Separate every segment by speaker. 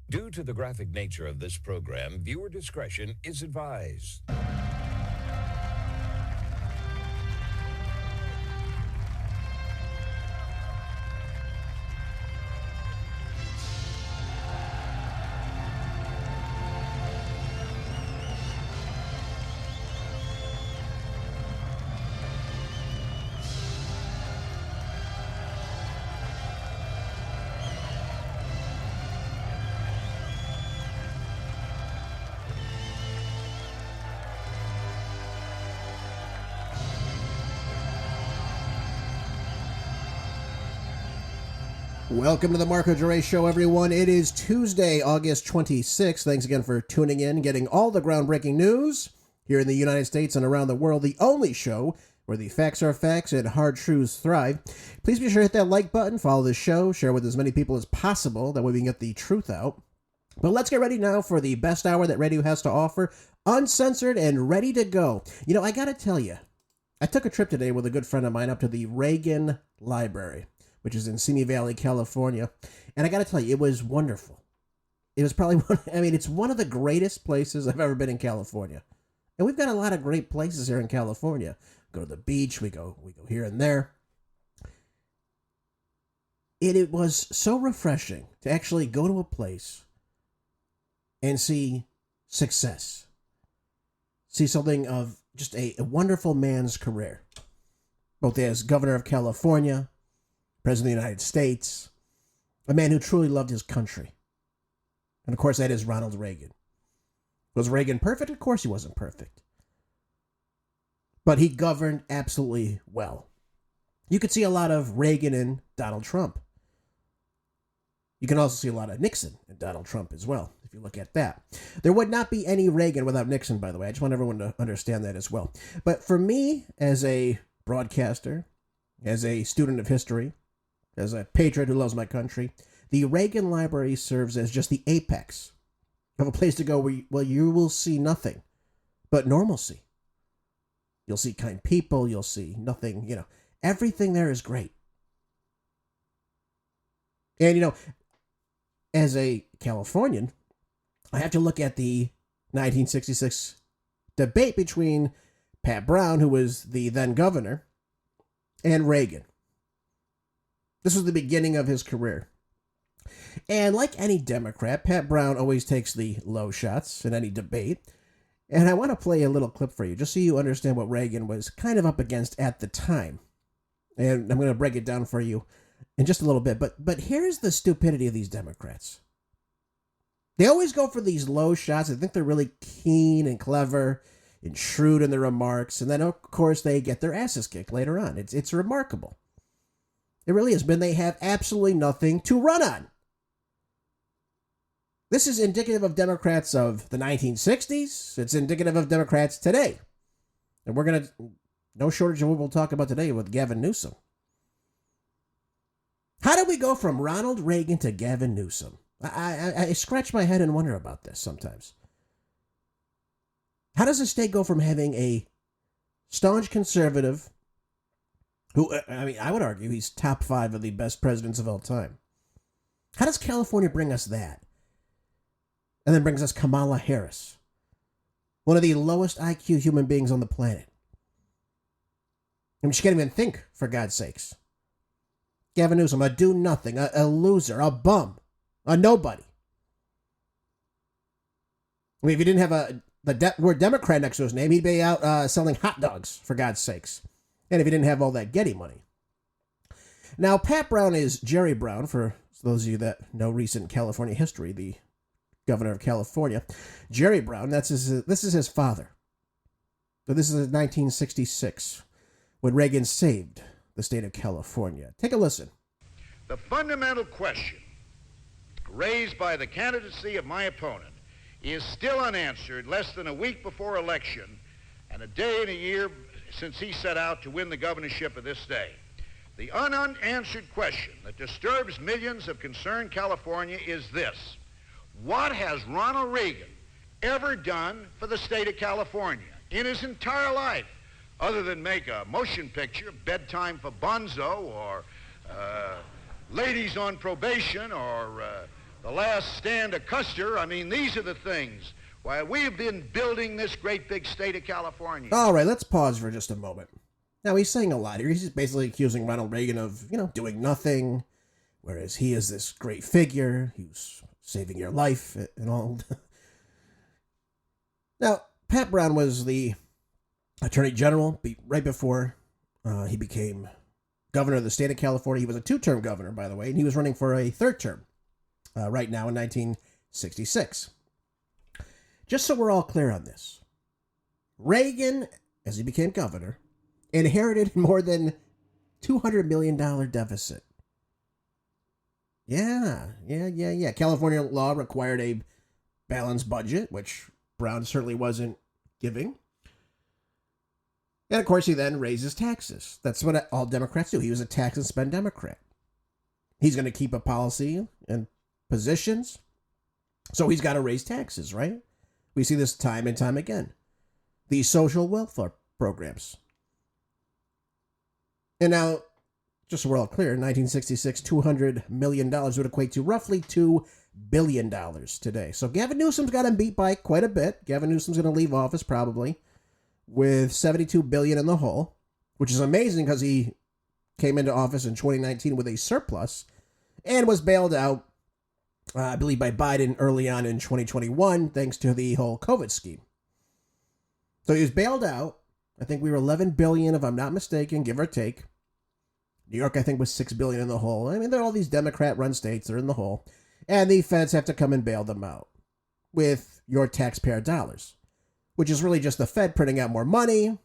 Speaker 1: Due to the graphic nature of this program, viewer discretion is advised.
Speaker 2: Welcome to the Marco Geray Show, everyone. It is Tuesday, August 26th. Thanks again for tuning in, getting all the groundbreaking news here in the United States and around the world. The only show where the facts are facts and hard truths thrive. Please be sure to hit that like button, follow the show, share with as many people as possible. That way we can get the truth out. But let's get ready now for the best hour that radio has to offer, uncensored and ready to go. You know, I gotta tell you, I took a trip today with a good friend of mine up to the Reagan Library, which is in Simi Valley, California. And I got to tell you, it was wonderful. It was probably it's one of the greatest places I've ever been in California. And we've got a lot of great places here in California. Go to the beach, we go here and there. It was so refreshing to actually go to a place and see success. See something of just a wonderful man's career. Both as governor of California, President of the United States, a man who truly loved his country. And of course, that is Ronald Reagan. Was Reagan perfect? Of course he wasn't perfect. But he governed absolutely well. You could see a lot of Reagan in Donald Trump. You can also see a lot of Nixon in Donald Trump as well, if you look at that. There would not be any Reagan without Nixon, by the way. I just want everyone to understand that as well. But for me, as a broadcaster, as a student of history, as a patriot who loves my country, the Reagan Library serves as just the apex of a place to go where you will see nothing but normalcy. You'll see kind people, you'll see nothing, everything there is great. And, as a Californian, I have to look at the 1966 debate between Pat Brown, who was the then governor, and Reagan. This was the beginning of his career. And like any Democrat, Pat Brown always takes the low shots in any debate. And I want to play a little clip for you, just so you understand what Reagan was kind of up against at the time. And I'm going to break it down for you in just a little bit. But here's the stupidity of these Democrats. They always go for these low shots. They think they're really keen and clever and shrewd in their remarks. And then, of course, they get their asses kicked later on. It's remarkable. It really is, but they have absolutely nothing to run on. This is indicative of Democrats of the 1960s. It's indicative of Democrats today. And we're going to, no shortage of what we'll talk about today with Gavin Newsom. How did we go from Ronald Reagan to Gavin Newsom? I scratch my head and wonder about this sometimes. How does a state go from having a staunch conservative who, I would argue he's top 5 of the best presidents of all time. How does California bring us that? And then brings us Kamala Harris, one of the lowest IQ human beings on the planet. She can't even think, for God's sakes. Gavin Newsom, a do-nothing, a loser, a bum, a nobody. If he didn't have the word Democrat next to his name, he'd be out selling hot dogs, for God's sakes. And if he didn't have all that Getty money. Now, Pat Brown is Jerry Brown, for those of you that know recent California history, the governor of California. Jerry Brown, this is his father. So this is 1966, when Reagan saved the state of California. Take a listen.
Speaker 3: The fundamental question raised by the candidacy of my opponent is still unanswered less than a week before election and a day and a year since he set out to win the governorship of this state. The unanswered question that disturbs millions of concerned California is this: what has Ronald Reagan ever done for the state of California in his entire life, other than make a motion picture, Bedtime for Bonzo, or Ladies on Probation, or the last stand of Custer. I mean, these are the things why we've been building this great big state of California.
Speaker 2: All right, let's pause for just a moment. Now, he's saying a lot here. He's basically accusing Ronald Reagan of, doing nothing, whereas he is this great figure. He's saving your life and all. Now, Pat Brown was the Attorney General right before he became governor of the state of California. He was a two-term governor, by the way, and he was running for a third term right now in 1966. Just so we're all clear on this, Reagan, as he became governor, inherited more than $200 million deficit. Yeah. California law required a balanced budget, which Brown certainly wasn't giving. And of course, he then raises taxes. That's what all Democrats do. He was a tax and spend Democrat. He's going to keep a policy and positions, so he's got to raise taxes, right? We see this time and time again. These social welfare programs. And now, just so we're all clear, in 1966, $200 million would equate to roughly $2 billion today. So Gavin Newsom's got him beat by quite a bit. Gavin Newsom's going to leave office probably with $72 billion in the hole, which is amazing because he came into office in 2019 with a surplus and was bailed out, I believe, by Biden early on in 2021, thanks to the whole COVID scheme. So he was bailed out. I think we were $11 billion, if I'm not mistaken, give or take. New York, I think, was $6 billion in the hole. I mean, they're all these Democrat-run states. They're in the hole. And the feds have to come and bail them out with your taxpayer dollars, which is really just the Fed printing out more money,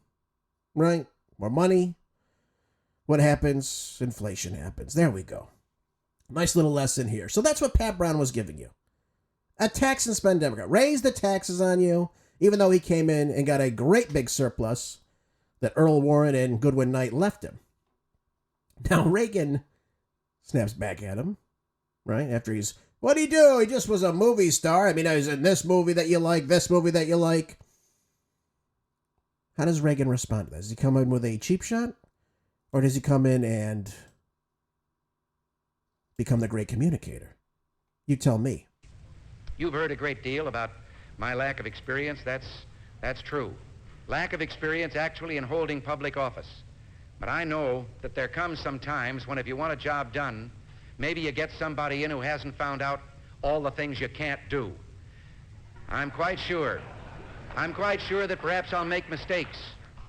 Speaker 2: right? More money. What happens? Inflation happens. There we go. Nice little lesson here. So that's what Pat Brown was giving you. A tax and spend Democrat. Raise the taxes on you, even though he came in and got a great big surplus that Earl Warren and Goodwin Knight left him. Now Reagan snaps back at him, right? After what'd he do? He just was a movie star. I mean, I was in this movie that you like, this movie that you like. How does Reagan respond to that? Does he come in with a cheap shot? Or does he come in and become the great communicator? You tell me.
Speaker 4: You've heard a great deal about my lack of experience. That's true. Lack of experience actually in holding public office. But I know that there comes some times when if you want a job done, maybe you get somebody in who hasn't found out all the things you can't do. I'm quite sure that perhaps I'll make mistakes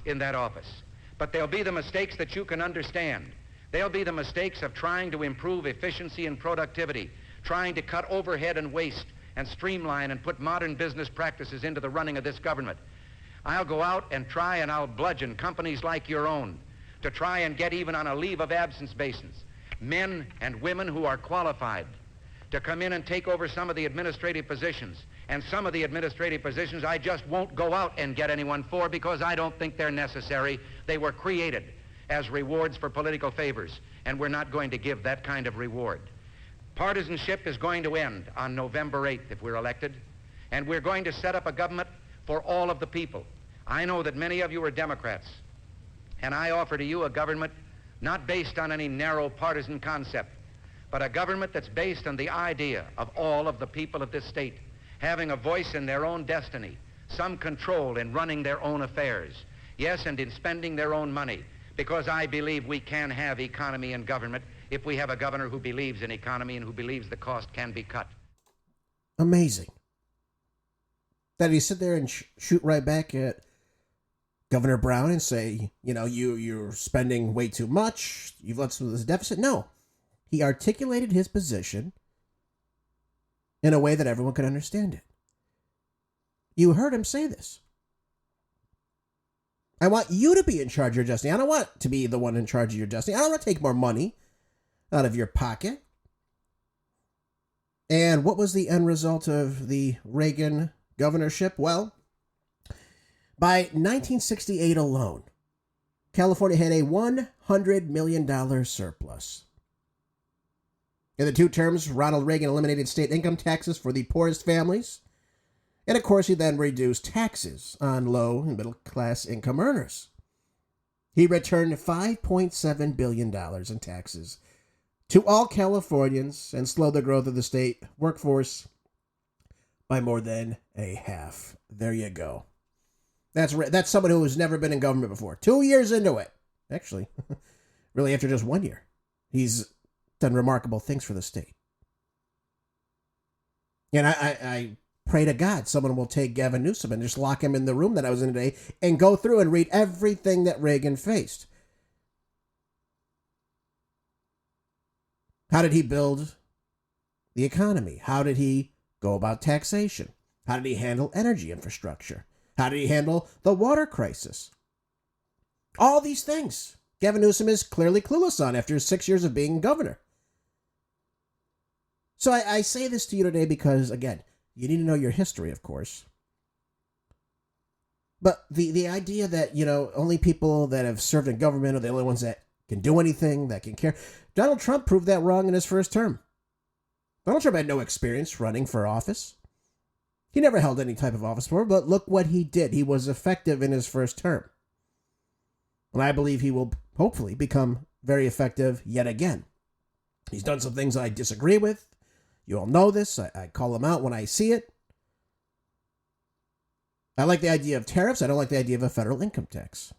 Speaker 4: in that office. But they'll be the mistakes that you can understand. They'll be the mistakes of trying to improve efficiency and productivity, trying to cut overhead and waste and streamline and put modern business practices into the running of this government. I'll go out and try and I'll bludgeon companies like your own to try and get even on a leave of absence basis men and women who are qualified to come in and take over some of the administrative positions. And some of the administrative positions I just won't go out and get anyone for because I don't think they're necessary. They were created as rewards for political favors, and we're not going to give that kind of reward. Partisanship is going to end on November 8th if we're elected, and we're going to set up a government for all of the people. I know that many of you are Democrats, and I offer to you a government not based on any narrow partisan concept, but a government that's based on the idea of all of the people of this state having a voice in their own destiny, some control in running their own affairs, yes, and in spending their own money, because I believe we can have economy and government if we have a governor who believes in economy and who believes the cost can be cut.
Speaker 2: Amazing. That he sit there and shoot right back at Governor Brown and say, you're spending way too much, you've left us with this deficit. No. He articulated his position in a way that everyone could understand it. You heard him say this. I want you to be in charge of your destiny. I don't want to be the one in charge of your destiny. I don't want to take more money out of your pocket. And what was the end result of the Reagan governorship? Well, by 1968 alone, California had a $100 million surplus. In the two terms, Ronald Reagan eliminated state income taxes for the poorest families. And of course, he then reduced taxes on low and middle class income earners. He returned $5.7 billion in taxes to all Californians and slow the growth of the state workforce by more than a half. There you go. That's someone who has never been in government before. 2 years into it. Actually, really after just 1 year. He's done remarkable things for the state. And I pray to God someone will take Gavin Newsom and just lock him in the room that I was in today and go through and read everything that Reagan faced. How did he build the economy? How did he go about taxation? How did he handle energy infrastructure? How did he handle the water crisis? All these things Gavin Newsom is clearly clueless on after 6 years of being governor. So I say this to you today because, again, you need to know your history, of course. But the idea that, only people that have served in government are the only ones that can do anything, that can care. Donald Trump proved that wrong in his first term. Donald Trump had no experience running for office. He never held any type of office before, but look what he did. He was effective in his first term. And I believe he will hopefully become very effective yet again. He's done some things I disagree with. You all know this. I call him out when I see it. I like the idea of tariffs. I don't like the idea of a federal income tax.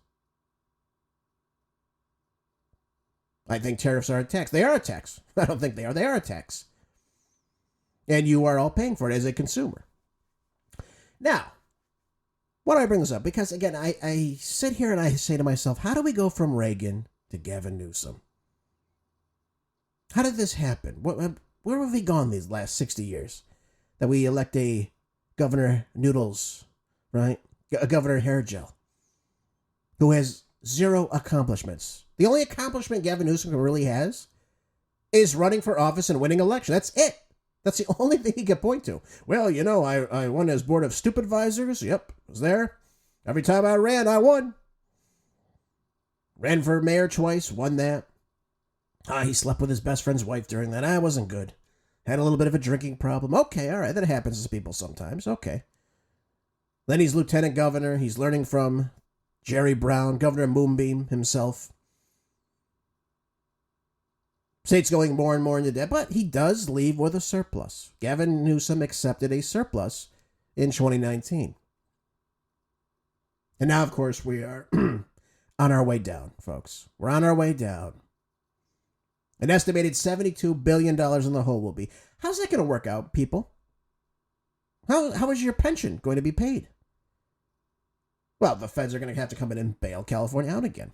Speaker 2: I think tariffs are a tax. They are a tax. I don't think they are. They are a tax. And you are all paying for it as a consumer. Now, why do I bring this up? Because, again, I sit here and I say to myself, how do we go from Reagan to Gavin Newsom? How did this happen? Where have we gone these last 60 years? That we elect a Governor Noodles, right? A Governor Hairgel, who has zero accomplishments. The only accomplishment Gavin Newsom really has is running for office and winning election. That's it. That's the only thing he can point to. Well, I won as board of stupid advisors. Yep, I was there. Every time I ran, I won. Ran for mayor twice, won that. He slept with his best friend's wife during that. I wasn't good. Had a little bit of a drinking problem. Okay, all right, that happens to people sometimes. Okay. Then he's lieutenant governor. He's learning from Jerry Brown, Governor Moonbeam himself. State's going more and more into debt, but he does leave with a surplus. Gavin Newsom accepted a surplus in 2019. And now, of course, we are on our way down, folks. We're on our way down. An estimated $72 billion in the hole will be. How's that going to work out, people? How is your pension going to be paid? Well, the feds are going to have to come in and bail California out again.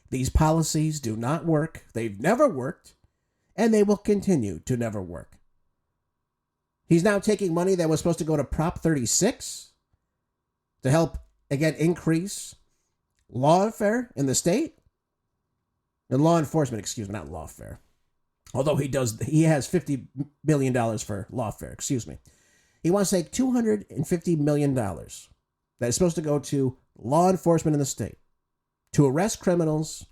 Speaker 2: These policies do not work. They've never worked, and they will continue to never work. He's now taking money that was supposed to go to Prop 36 to help, again, increase lawfare in the state. And law enforcement, excuse me, not lawfare. Although he has $50 million for lawfare, excuse me. He wants to take $250 million that is supposed to go to law enforcement in the state to arrest criminals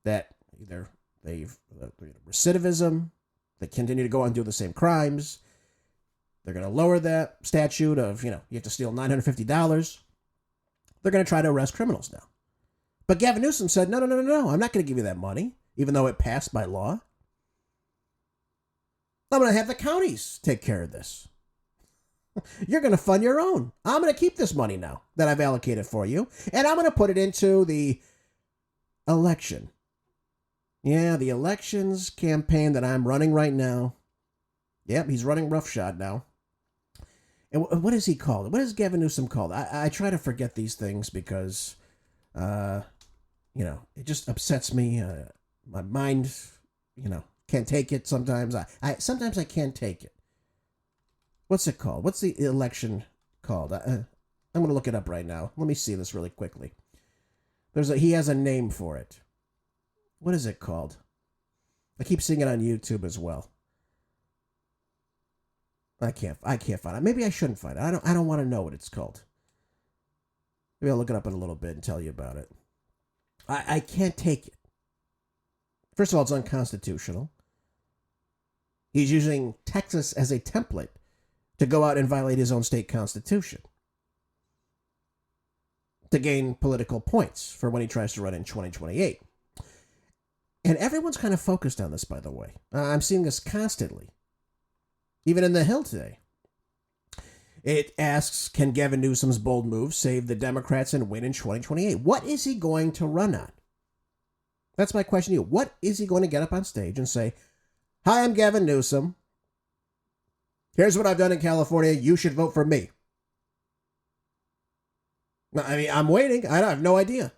Speaker 2: that either they've recidivism, they continue to go on and do the same crimes. They're going to lower that statute of, you have to steal $950. They're going to try to arrest criminals now. But Gavin Newsom said, no, I'm not going to give you that money, even though it passed by law. I'm going to have the counties take care of this. You're going to fund your own. I'm going to keep this money now that I've allocated for you, and I'm going to put it into the election. Yeah, the elections campaign that I'm running right now. Yep, he's running roughshod now. And what is he called? What is Gavin Newsom called? I try to forget these things because, it just upsets me. My mind, can't take it sometimes. Sometimes I can't take it. What's it called? What's the election called? I'm going to look it up right now. Let me see this really quickly. He has a name for it. What is it called? I keep seeing it on YouTube as well. I can't find it. Maybe I shouldn't find it. I don't want to know what it's called. Maybe I'll look it up in a little bit and tell you about it. I can't take it. First of all, it's unconstitutional. He's using Texas as a template to go out and violate his own state constitution to gain political points for when he tries to run in 2028. And everyone's kind of focused on this, by the way. I'm seeing this constantly. Even in the Hill today. It asks, can Gavin Newsom's bold move save the Democrats and win in 2028? What is he going to run on? That's my question to you. What is he going to get up on stage and say, hi, I'm Gavin Newsom. Here's what I've done in California. You should vote for me. I mean, I'm waiting. I have no idea.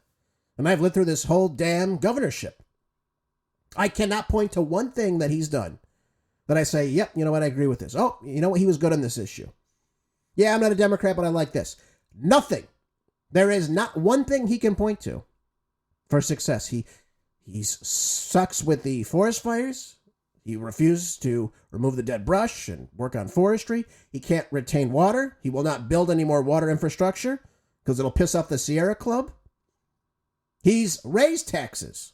Speaker 2: And I've lived through this whole damn governorship. I cannot point to one thing that he's done that I say, yep, you know what, I agree with this. Oh, you know what, he was good on this issue. Yeah, I'm not a Democrat, but I like this. Nothing. There is not one thing he can point to for success. He sucks with the forest fires. He refuses to remove the dead brush and work on forestry. He can't retain water. He will not build any more water infrastructure because it'll piss off the Sierra Club. He's raised taxes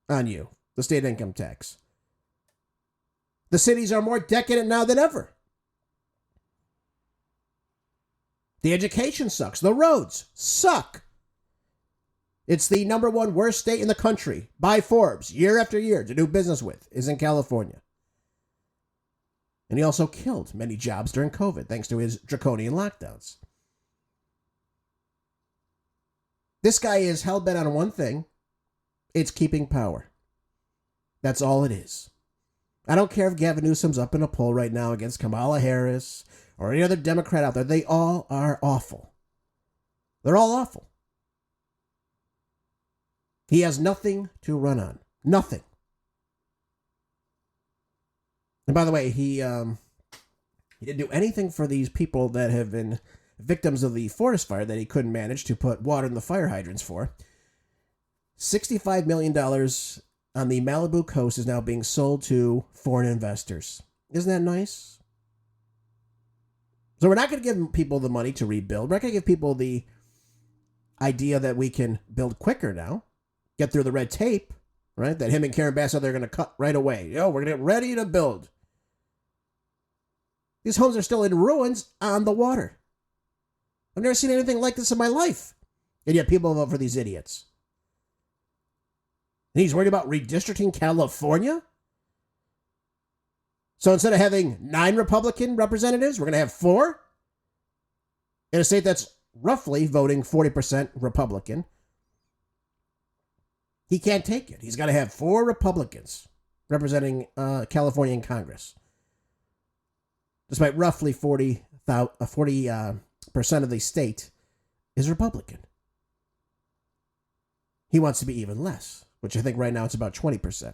Speaker 2: on you, the state income tax. The cities are more decadent now than ever. The education sucks. The roads suck. It's the number one worst state in the country by Forbes, year after year, to do business with, is in California. And he also killed many jobs during COVID, thanks to his draconian lockdowns. This guy is hell-bent on one thing. It's keeping power. That's all it is. I don't care if Gavin Newsom's up in a poll right now against Kamala Harris or any other Democrat out there. They all are awful. They're all awful. He has nothing to run on. Nothing. And by the way, he didn't do anything for these people that have been victims of the forest fire that he couldn't manage to put water in the fire hydrants for. $65 million on the Malibu coast is now being sold to foreign investors. Isn't that nice? So we're not going to give people the money to rebuild. We're not going to give people the idea that we can build quicker now. Get through the red tape, right? That him and Karen Bass are going to cut right away. We're going to get ready to build. These homes are still in ruins on the water. I've never seen anything like this in my life. And yet people vote for these idiots. And he's worried about redistricting California? So instead of having 9 Republican representatives, we're going to have 4? In a state that's roughly voting 40% Republican. He can't take it. He's got to have 4 Republicans representing California in Congress. Despite roughly 40% of the state is Republican. He wants to be even less, which I think right now it's about 20%.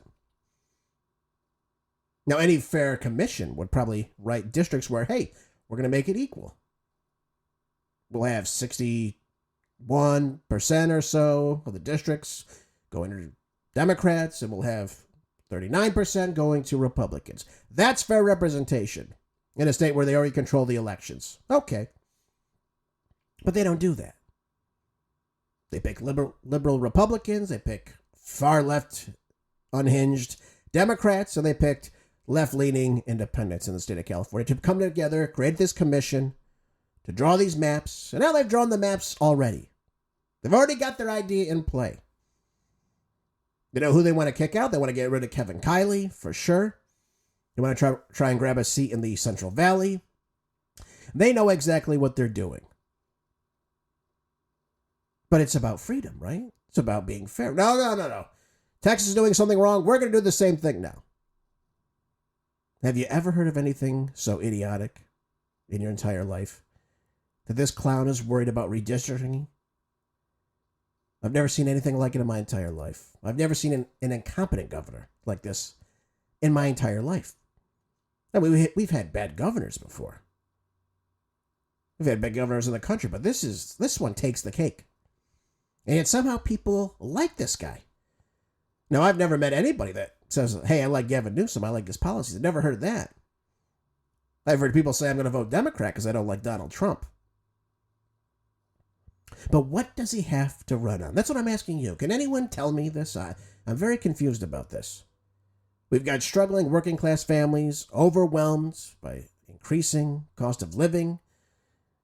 Speaker 2: Now, any fair commission would probably write districts where, hey, we're going to make it equal. We'll have 61% or so of the districts going to Democrats, and we'll have 39% going to Republicans. That's fair representation in a state where they already control the elections. Okay. But they don't do that. They pick liberal Republicans, they pick far-left, unhinged Democrats, and they picked left-leaning independents in the state of California to come together, create this commission, to draw these maps. And now they've drawn the maps already. They've already got their idea in play. You know who they want to kick out? They want to get rid of Kevin Kiley, for sure. They want to try and grab a seat in the Central Valley. They know exactly what they're doing. But it's about freedom, right? It's about being fair. No. Texas is doing something wrong. We're going to do the same thing now. Have you ever heard of anything so idiotic in your entire life? That this clown is worried about redistricting? I've never seen anything like it in my entire life. I've never seen an incompetent governor like this in my entire life. I mean, we've had bad governors before. We've had bad governors in the country, but this one takes the cake. And yet somehow people like this guy. Now, I've never met anybody that says, hey, I like Gavin Newsom, I like his policies. I've never heard that. I've heard people say I'm going to vote Democrat because I don't like Donald Trump. But what does he have to run on? That's what I'm asking you. Can anyone tell me this? I'm very confused about this. We've got struggling working class families, overwhelmed by increasing cost of living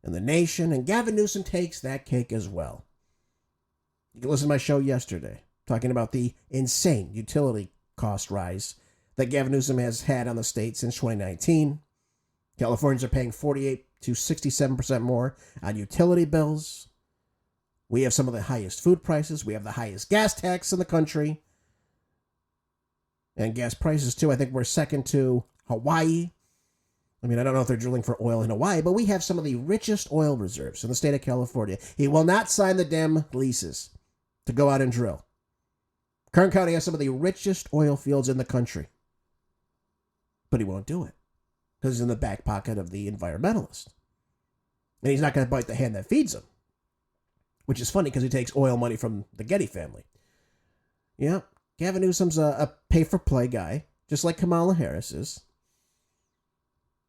Speaker 2: in the nation, and Gavin Newsom takes that cake as well. You can listen to my show yesterday. talking about the insane utility cost rise that Gavin Newsom has had on the state since 2019. Californians are paying 48 to 67% more on utility bills. We have some of the highest food prices. We have the highest gas tax in the country. And gas prices, too. I think we're second to Hawaii. I mean, I don't know if they're drilling for oil in Hawaii, but we have some of the richest oil reserves in the state of California. He will not sign the damn leases to go out and drill. Kern County has some of the richest oil fields in the country. But he won't do it because he's in the back pocket of the environmentalist. And he's not going to bite the hand that feeds him. Which is funny because he takes oil money from the Getty family. Yeah, Gavin Newsom's a pay-for-play guy, just like Kamala Harris is.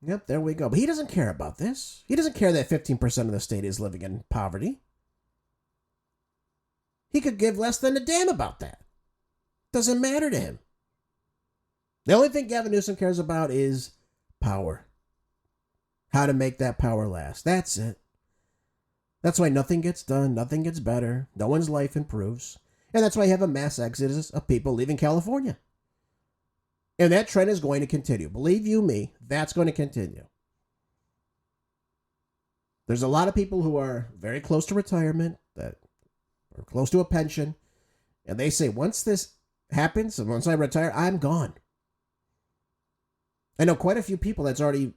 Speaker 2: Yep, there we go. But he doesn't care about this. He doesn't care that 15% of the state is living in poverty. He could give less than a damn about that. Doesn't matter to him. The only thing Gavin Newsom cares about is power. How to make that power last. That's it. That's why nothing gets done, nothing gets better, no one's life improves. And that's why you have a mass exodus of people leaving California. And that trend is going to continue. Believe you me, that's going to continue. There's a lot of people who are very close to retirement, that are close to a pension, and they say, once this happens, and once I retire, I'm gone. I know quite a few people have already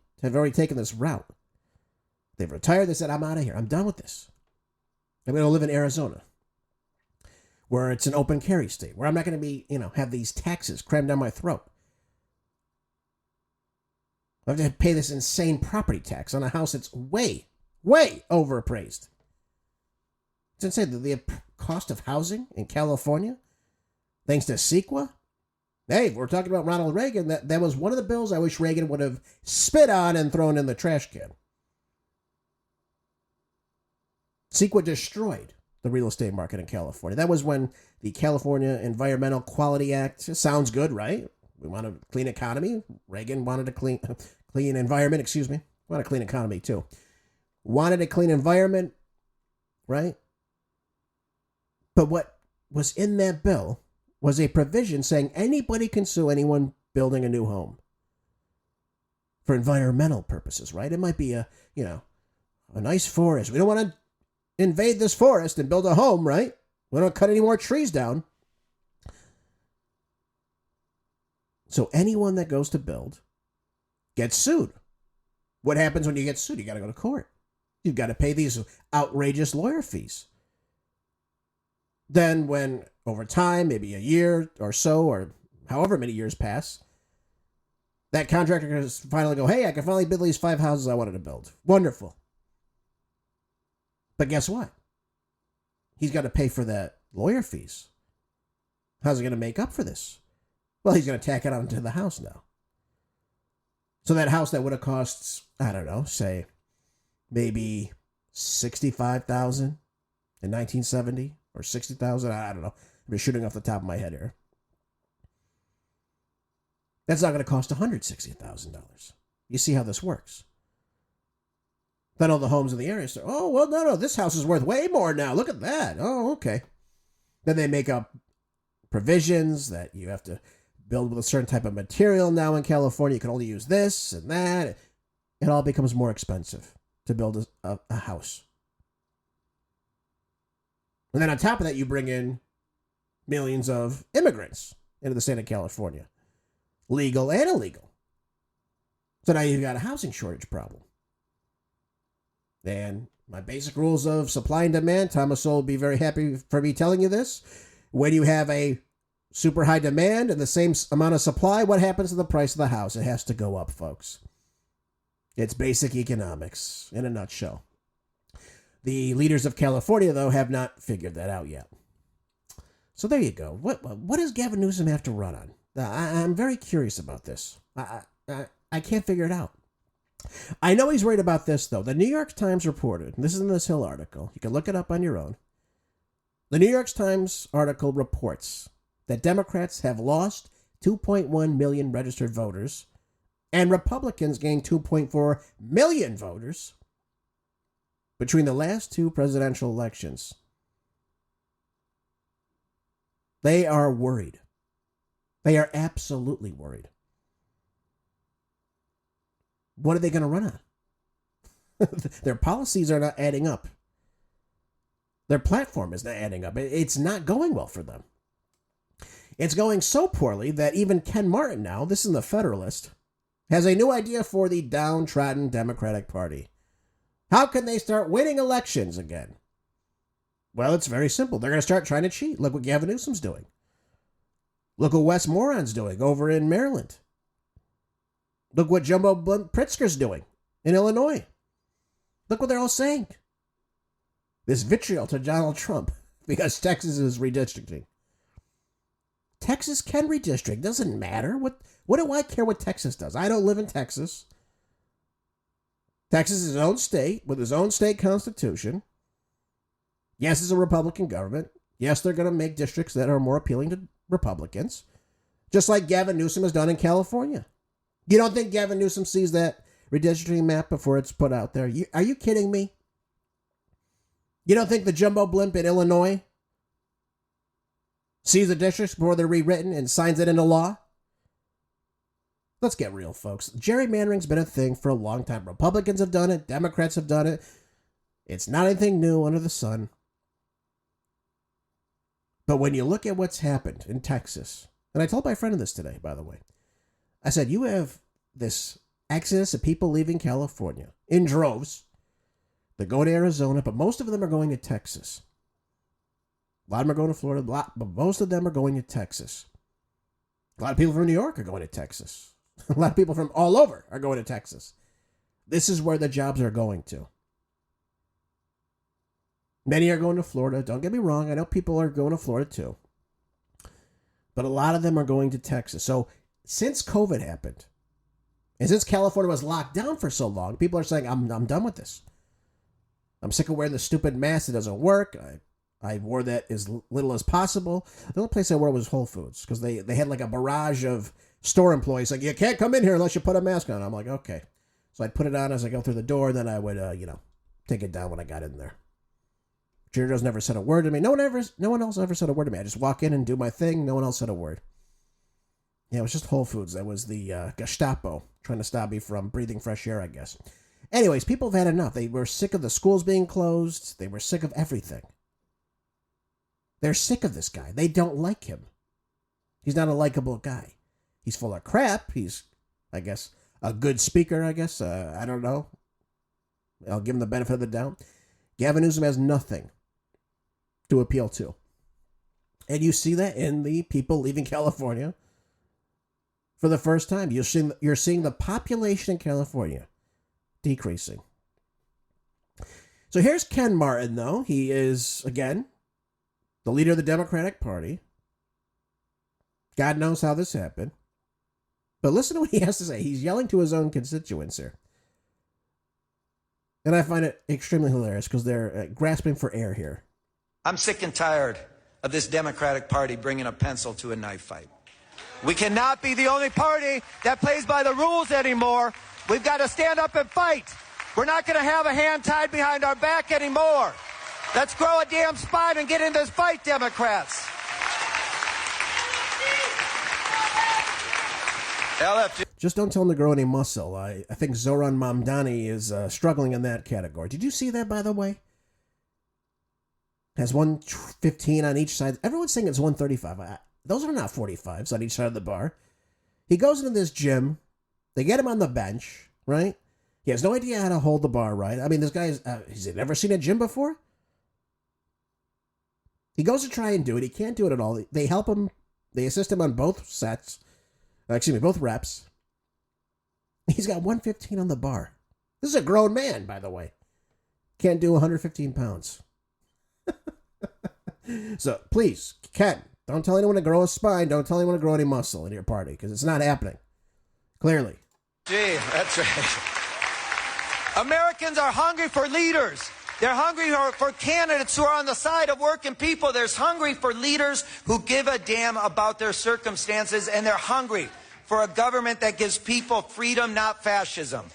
Speaker 2: taken this route. They've retired. They said, I'm out of here. I'm done with this. I'm going to live in Arizona, where it's an open carry state, where I'm not going to be, have these taxes crammed down my throat. I have to pay this insane property tax on a house that's way, way overappraised. It's insane. The cost of housing in California, thanks to CEQA. Hey, we're talking about Ronald Reagan. That was one of the bills I wish Reagan would have spit on and thrown in the trash can. CEQA destroyed the real estate market in California. That was when the California Environmental Quality Act, sounds good, right? We want a clean economy. Reagan wanted a clean environment, excuse me. Want a clean economy, too. Wanted a clean environment, right? But what was in that bill was a provision saying anybody can sue anyone building a new home for environmental purposes, right? It might be a nice forest. We don't want to invade this forest and build a home, right? We don't cut any more trees down. So anyone that goes to build gets sued. What happens when you get sued? You got to go to court. You've got to pay these outrageous lawyer fees. Then when over time, maybe a year or so, or however many years pass, that contractor can finally go, hey, I can finally build these 5 houses I wanted to build. Wonderful. But guess what? He's got to pay for that lawyer fees. How's he going to make up for this? Well, he's going to tack it onto the house now. So that house that would have cost, I don't know, say maybe $65,000 in 1970 or $60,000, I don't know. I'm just shooting off the top of my head here. That's not going to cost $160,000. You see how this works. Then all the homes in the area say, oh, well, no, this house is worth way more now. Look at that. Oh, okay. Then they make up provisions that you have to build with a certain type of material now in California. You can only use this and that. It all becomes more expensive to build a house. And then on top of that, you bring in millions of immigrants into the state of California, legal and illegal. So now you've got a housing shortage problem. And my basic rules of supply and demand, Thomas will be very happy for me telling you this. When you have a super high demand and the same amount of supply, what happens to the price of the house? It has to go up, folks. It's basic economics in a nutshell. The leaders of California, though, have not figured that out yet. So there you go. What does Gavin Newsom have to run on? I'm very curious about this. I can't figure it out. I know he's worried about this, though. The New York Times reported, and this is in this Hill article. You can look it up on your own. The New York Times article reports that Democrats have lost 2.1 million registered voters and Republicans gained 2.4 million voters between the last 2 presidential elections. They are worried. They are absolutely worried. What are they going to run on? Their policies are not adding up. Their platform is not adding up. It's not going well for them. It's going so poorly that even Ken Martin now, this is in the Federalist, has a new idea for the downtrodden Democratic Party. How can they start winning elections again? Well, it's very simple. They're going to start trying to cheat. Look what Gavin Newsom's doing. Look what Wes Moron's doing over in Maryland. Look what Jumbo Pritzker's doing in Illinois. Look what they're all saying. This vitriol to Donald Trump because Texas is redistricting. Texas can redistrict. Doesn't matter. What do I care what Texas does? I don't live in Texas. Texas is its own state with its own state constitution. Yes, it's a Republican government. Yes, they're going to make districts that are more appealing to Republicans, just like Gavin Newsom has done in California. You don't think Gavin Newsom sees that redistricting map before it's put out there? Are you kidding me? You don't think the jumbo blimp in Illinois sees the districts before they're rewritten and signs it into law? Let's get real, folks. Gerrymandering's been a thing for a long time. Republicans have done it. Democrats have done it. It's not anything new under the sun. But when you look at what's happened in Texas, and I told my friend this today, by the way, I said, you have this exodus of people leaving California in droves. They're going to Arizona, but most of them are going to Texas. A lot of them are going to Florida, but most of them are going to Texas. A lot of people from New York are going to Texas. A lot of people from all over are going to Texas. This is where the jobs are going to. Many are going to Florida. Don't get me wrong. I know people are going to Florida too. But a lot of them are going to Texas. So since COVID happened, and since California was locked down for so long, people are saying, I'm done with this. I'm sick of wearing the stupid mask that doesn't work. I wore that as little as possible. The only place I wore was Whole Foods because they had like a barrage of store employees like, you can't come in here unless you put a mask on. I'm like, okay. So I'd put it on as I go through the door. Then I would, take it down when I got in there. Cheerios never said a word to me. No one else ever said a word to me. I just walk in and do my thing. No one else said a word. Yeah, it was just Whole Foods. That was the Gestapo trying to stop me from breathing fresh air, I guess. Anyways, people have had enough. They were sick of the schools being closed. They were sick of everything. They're sick of this guy. They don't like him. He's not a likable guy. He's full of crap. He's, I guess, a good speaker, I guess. I don't know. I'll give him the benefit of the doubt. Gavin Newsom has nothing to appeal to. And you see that in the people leaving California for the first time. You're seeing the population in California decreasing. So here's Ken Martin, though. He is, again, the leader of the Democratic Party. God knows how this happened. But listen to what he has to say. He's yelling to his own constituents here. And I find it extremely hilarious because they're grasping for air here.
Speaker 5: I'm sick and tired of this Democratic Party bringing a pencil to a knife fight. We cannot be the only party that plays by the rules anymore. We've got to stand up and fight. We're not going to have a hand tied behind our back anymore. Let's grow a damn spine and get in this fight, Democrats.
Speaker 2: Just don't tell him to grow any muscle. I think Zoran Mamdani is struggling in that category. Did you see that, by the way? Has 115 on each side. Everyone's saying it's 135. Those are not 45s on each side of the bar. He goes into this gym. They get him on the bench, right? He has no idea how to hold the bar right. I mean, this guy he's never seen a gym before. He goes to try and do it. He can't do it at all. They help him. They assist him on both sets. Both reps. He's got 115 on the bar. This is a grown man, by the way. Can't do 115 pounds. So, please, Ken, don't tell anyone to grow a spine. Don't tell anyone to grow any muscle in your party, because it's not happening. Clearly.
Speaker 5: Gee, that's right. Americans are hungry for leaders. They're hungry for candidates who are on the side of working people. They're hungry for leaders who give a damn about their circumstances, and they're hungry for a government that gives people freedom, not fascism.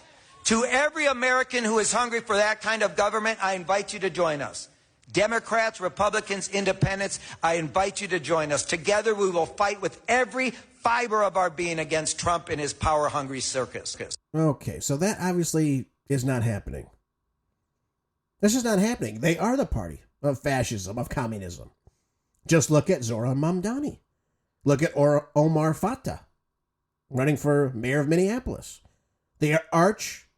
Speaker 5: To every American who is hungry for that kind of government, I invite you to join us. Democrats, Republicans, Independents, I invite you to join us. Together we will fight with every fiber of our being against Trump and his power-hungry circus.
Speaker 2: Okay, so that obviously is not happening. This is not happening. They are the party of fascism, of communism. Just look at Zoran Mamdani. Look at Omar Fatah, running for mayor of Minneapolis. They are arch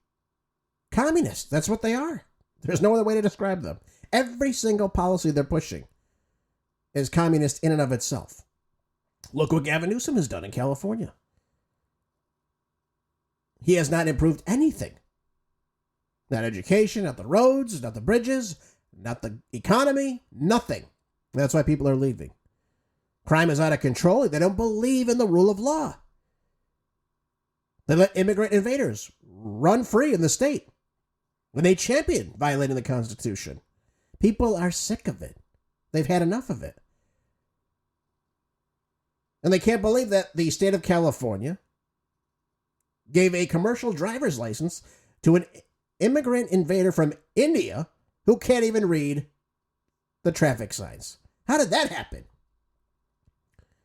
Speaker 2: communists. That's what they are. There's no other way to describe them. Every single policy they're pushing is communist in and of itself. Look what Gavin Newsom has done in California. He has not improved anything. Not education, not the roads, not the bridges, not the economy, nothing. That's why people are leaving. Crime is out of control. They don't believe in the rule of law. They let immigrant invaders run free in the state when they champion violating the Constitution. People are sick of it. They've had enough of it. And they can't believe that the state of California gave a commercial driver's license to an immigrant invader from India who can't even read the traffic signs. How did that happen?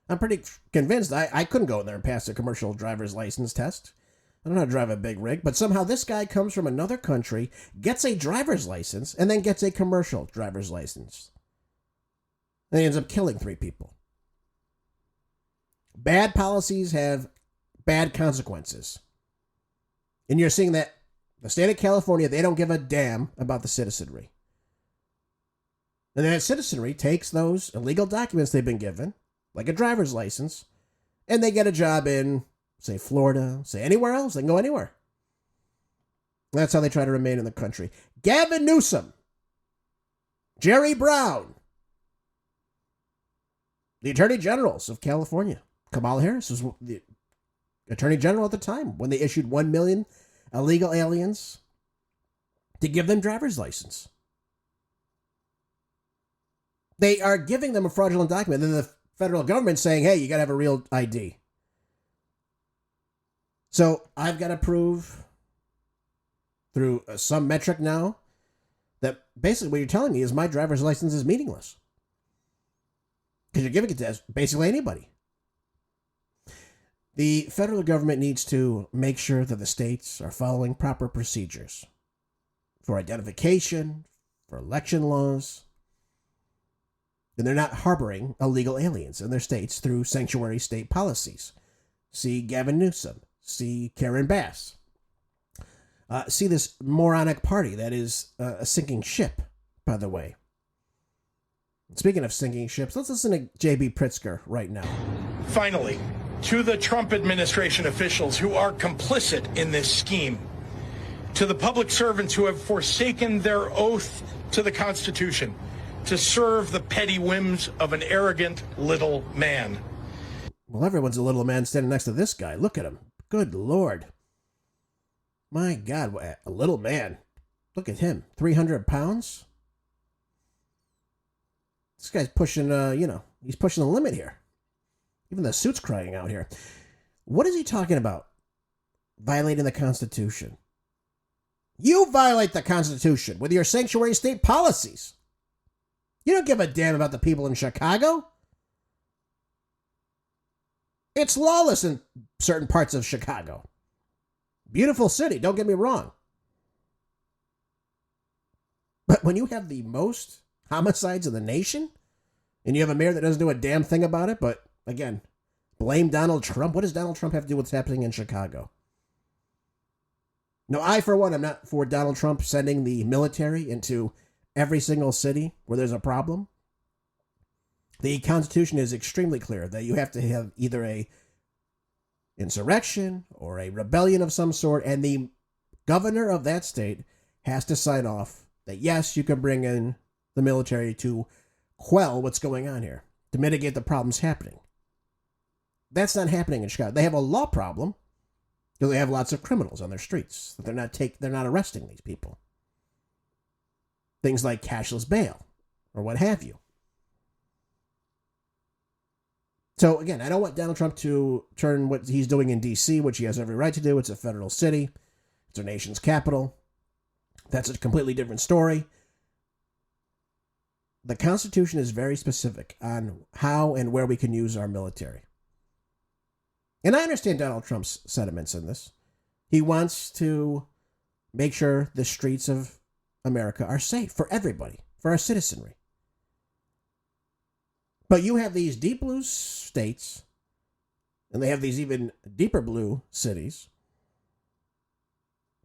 Speaker 2: I'm pretty convinced I couldn't go in there and pass a commercial driver's license test. I don't know how to drive a big rig, but somehow this guy comes from another country, gets a driver's license, and then gets a commercial driver's license. And he ends up killing 3 people. Bad policies have bad consequences. And you're seeing that the state of California, they don't give a damn about the citizenry. And that citizenry takes those illegal documents they've been given, like a driver's license, and they get a job in, say, Florida, say anywhere else. They can go anywhere. That's how they try to remain in the country. Gavin Newsom, Jerry Brown, the Attorney Generals of California. Kamala Harris was the Attorney General at the time when they issued 1 million illegal aliens to give them driver's license. They are giving them a fraudulent document. Then the federal government saying, hey, you got to have a real ID. So I've got to prove through some metric now that basically what you're telling me is my driver's license is meaningless. Because you're giving it to basically anybody. The federal government needs to make sure that the states are following proper procedures for identification, for election laws, and they're not harboring illegal aliens in their states through sanctuary state policies. See Gavin Newsom. See Karen Bass. See this moronic party that is a sinking ship, by the way. Speaking of sinking ships, let's listen to J.B. Pritzker right now.
Speaker 6: Finally, to the Trump administration officials who are complicit in this scheme, to the public servants who have forsaken their oath to the Constitution to serve the petty whims of an arrogant little man.
Speaker 2: Well, everyone's a little man standing next to this guy. Look at him. Good Lord. My God, what a little man. Look at him. 300 pounds? This guy's pushing, he's pushing the limit here. Even the suit's crying out here. What is he talking about? Violating the Constitution. You violate the Constitution with your sanctuary state policies. You don't give a damn about the people in Chicago. It's lawless in certain parts of Chicago. Beautiful city, don't get me wrong. But when you have the most homicides in the nation, and you have a mayor that doesn't do a damn thing about it, but again, blame Donald Trump. What does Donald Trump have to do with what's happening in Chicago? No, I, for one, am not for Donald Trump sending the military into every single city where there's a problem. The Constitution is extremely clear that you have to have either a insurrection or a rebellion of some sort, and the governor of that state has to sign off that, yes, you can bring in the military to quell what's going on here, to mitigate the problems happening. That's not happening in Chicago. They have a law problem because they have lots of criminals on their streets. They're not arresting these people. Things like cashless bail or what have you. So again, I don't want Donald Trump to turn what he's doing in D.C., which he has every right to do. It's a federal city. It's our nation's capital. That's a completely different story. the Constitution is very specific on how and where we can use our military. And I understand Donald Trump's sentiments in this. He wants to make sure the streets of America are safe for everybody, for our citizenry. But you have these deep blue states, and they have these even deeper blue cities,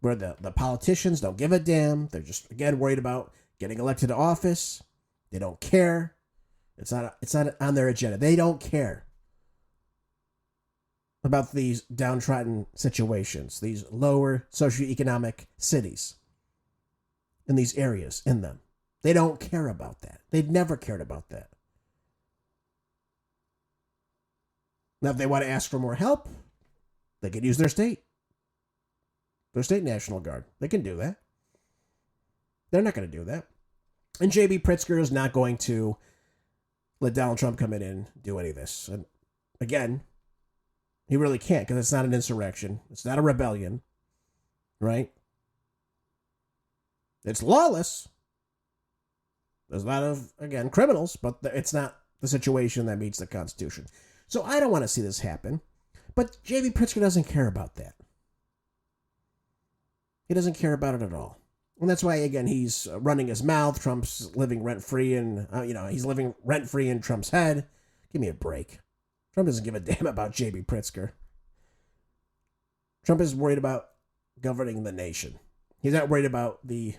Speaker 2: where the politicians don't give a damn. They're just, again, worried about getting elected to office. They don't care. It's not on their agenda. They don't care about these downtrodden situations, these lower socioeconomic cities, and these areas in them. They don't care about that. They've never cared about that. Now, if they want to ask for more help, they can use their state National Guard. They can do that. They're not going to do that. And J.B. Pritzker is not going to let Donald Trump come in and do any of this. And again, he really can't, because it's not an insurrection. It's not a rebellion, right? It's lawless. There's a lot of, again, criminals, but it's not the situation that meets the Constitution. So I don't want to see this happen. But J.B. Pritzker doesn't care about that. He doesn't care about it at all. And that's why, again, he's running his mouth. Trump's living rent-free, and, he's living rent-free in Trump's head. Give me a break. Trump doesn't give a damn about J.B. Pritzker. Trump is worried about governing the nation. He's not worried about the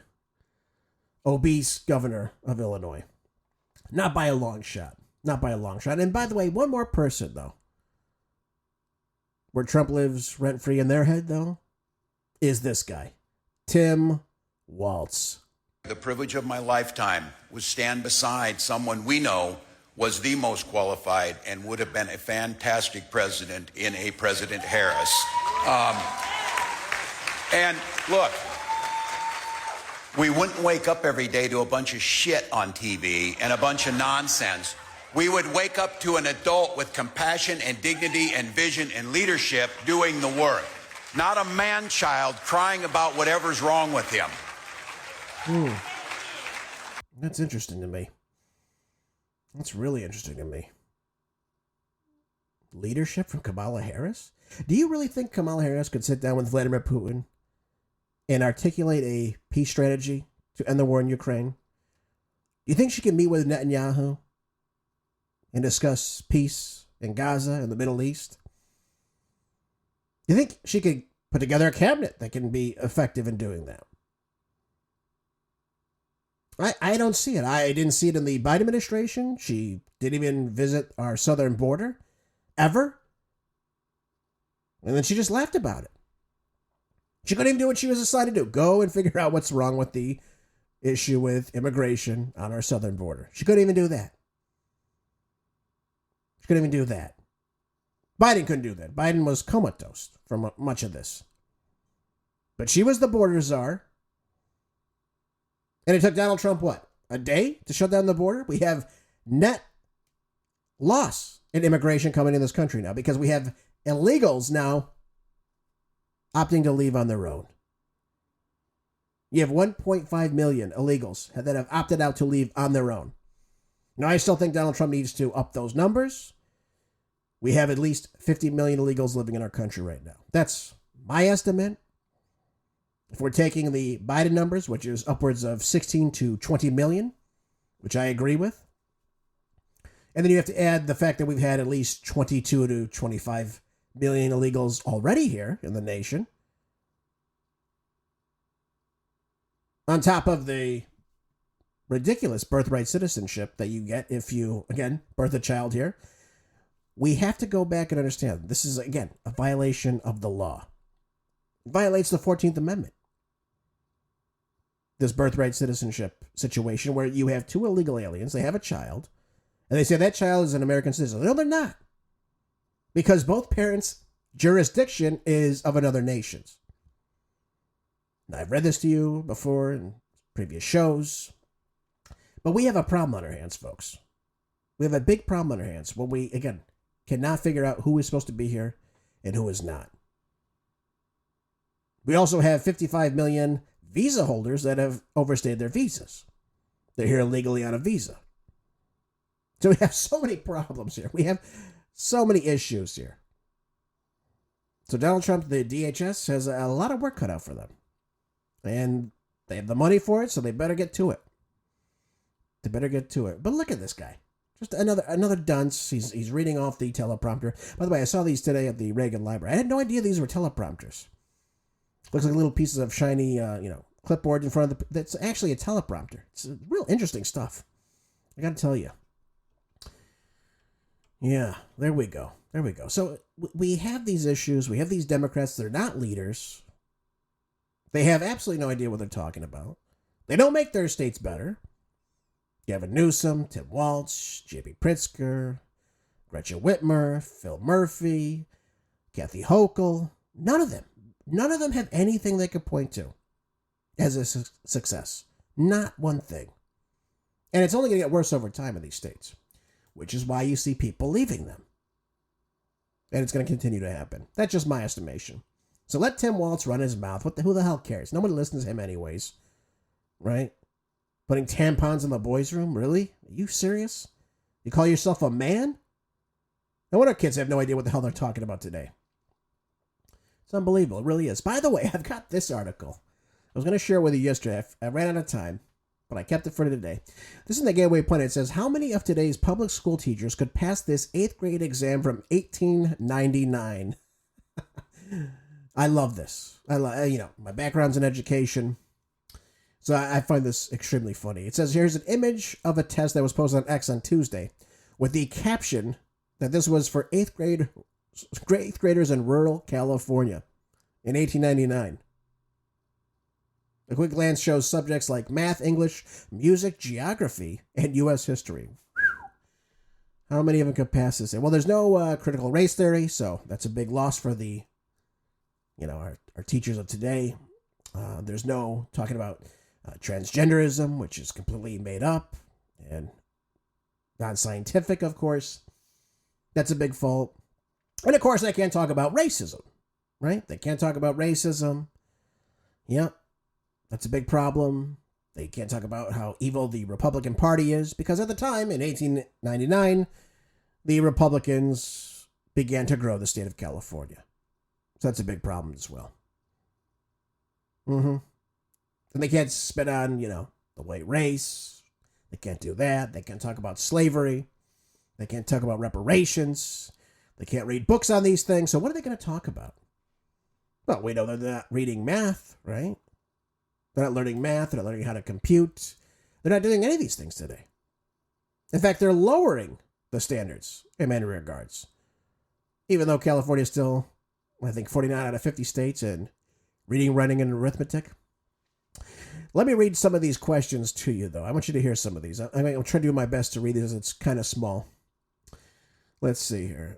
Speaker 2: obese governor of Illinois. Not by a long shot. Not by a long shot. And by the way, one more person, though, where Trump lives rent-free in their head, though, is this guy, Tim Walz.
Speaker 7: The privilege of my lifetime was stand beside someone we know was the most qualified and would have been a fantastic president in a President Harris. And look, we wouldn't wake up every day to a bunch of shit on TV and a bunch of nonsense. We would wake up to an adult with compassion and dignity and vision and leadership doing the work, not a man-child crying about whatever's wrong with him.
Speaker 2: That's interesting to me. That's really interesting to me. Leadership from Kamala Harris? Do you really think Kamala Harris could sit down with Vladimir Putin and articulate a peace strategy to end the war in Ukraine? Do you think she could meet with Netanyahu and discuss peace in Gaza and the Middle East? Do you think she could put together a cabinet that can be effective in doing that? I don't see it. I didn't see it in the Biden administration. She didn't even visit our southern border ever. And then she just laughed about it. She couldn't even do what she was assigned to do. Go and figure out what's wrong with the issue with immigration on our southern border. She couldn't even do that. She couldn't even do that. Biden couldn't do that. Biden was comatose from much of this. But she was the border czar. And it took Donald Trump, what, a day to shut down the border? We have net loss in immigration coming in this country now because we have illegals now opting to leave on their own. You have 1.5 million illegals that have opted out to leave on their own. Now, I still think Donald Trump needs to up those numbers. We have at least 50 million illegals living in our country right now. That's my estimate. If we're taking the Biden numbers, which is upwards of 16 to 20 million, which I agree with, and then you have to add the fact that we've had at least 22 to 25 million illegals already here in the nation, on top of the ridiculous birthright citizenship that you get if you, again, birth a child here, we have to go back and understand this is, again, a violation of the law. It violates the 14th Amendment. This birthright citizenship situation where you have two illegal aliens, they have a child, and they say that child is an American citizen. No, they're not. Because both parents' jurisdiction is of another nation's. Now, I've read this to you before in previous shows, but we have a problem on our hands, folks. We have a big problem on our hands when we, again, cannot figure out who is supposed to be here and who is not. We also have 55 million visa holders that have overstayed their visas. They're here illegally on a visa. So we have so many problems here. We have so many issues here. So Donald Trump, the DHS, has a lot of work cut out for them. And they have the money for it, so they better get to it. They better get to it. But look at this guy. Just another dunce. He's reading off the teleprompter. By the way, I saw these today at the Reagan Library. I had no idea these were teleprompters. Looks like little pieces of shiny, clipboard in front of the... That's actually a teleprompter. It's real interesting stuff. I gotta tell you. Yeah, there we go. There we go. So we have these issues. We have these Democrats. They're not leaders. They have absolutely no idea what they're talking about. They don't make their states better. Gavin Newsom, Tim Walz, J.B. Pritzker, Gretchen Whitmer, Phil Murphy, Kathy Hochul. None of them have anything they could point to as a success. Not one thing. And it's only going to get worse over time in these states, which is why you see people leaving them. And it's going to continue to happen. That's just my estimation. So let Tim Walz run his mouth. Who the hell cares? Nobody listens to him anyways. Right? Putting tampons in the boys' room? Really? Are you serious? You call yourself a man? No wonder kids have no idea what the hell they're talking about today. It's unbelievable. It really is. By the way, I've got this article. I was going to share it with you yesterday. I ran out of time, but I kept it for today. This is in the Gateway Pundit. It says, how many of today's public school teachers could pass this 8th grade exam from 1899? I love this. My background's in education, so I find this extremely funny. It says, here's an image of a test that was posted on X on Tuesday with the caption that this was for 8th graders in rural California in 1899. A quick glance shows subjects like math, English, music, geography, and U.S. history. How many of them could pass this? Well, there's no critical race theory, so that's a big loss for the, our teachers of today. There's no talking about transgenderism, which is completely made up and non-scientific, of course. That's a big fault. And of course, they can't talk about racism, right? They can't talk about racism. Yep. That's a big problem. They can't talk about how evil the Republican Party is, because at the time, in 1899, the Republicans began to grow the state of California. So that's a big problem as well. And they can't spit on, the white race. They can't do that. They can't talk about slavery. They can't talk about reparations. They can't read books on these things. So what are they going to talk about? Well, we know they're not reading math, right? They're not learning math. They're not learning how to compute. They're not doing any of these things today. In fact, they're lowering the standards in many regards. Even though California is still, I think, 49 out of 50 states in reading, writing, and arithmetic. Let me read some of these questions to you, though. I want you to hear some of these. I'm trying to do my best to read these. It's kind of small. Let's see here.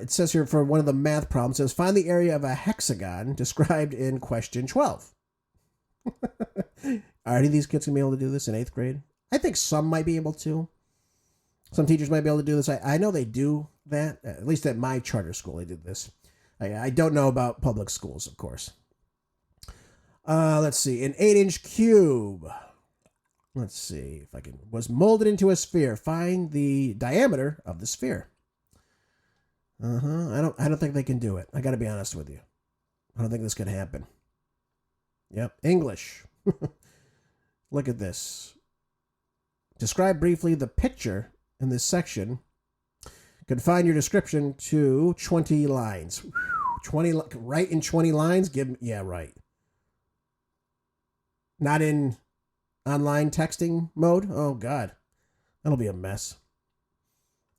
Speaker 2: It says here for one of the math problems, it says, find the area of a hexagon described in question 12. Are any of these kids going to be able to do this in 8th grade? I think some might be able to. Some teachers might be able to do this. I know they do that. At least at my charter school, they did this. I don't know about public schools, of course. Let's see. An 8-inch cube. Let's see if I can. Was molded into a sphere. Find the diameter of the sphere. I don't think they can do it. I got to be honest with you. I don't think this could happen. Yep. English. Look at this. Describe briefly the picture in this section. Confine your description to 20 lines. 20, right in 20 lines? Yeah, right. Not in online texting mode? Oh, God. That'll be a mess.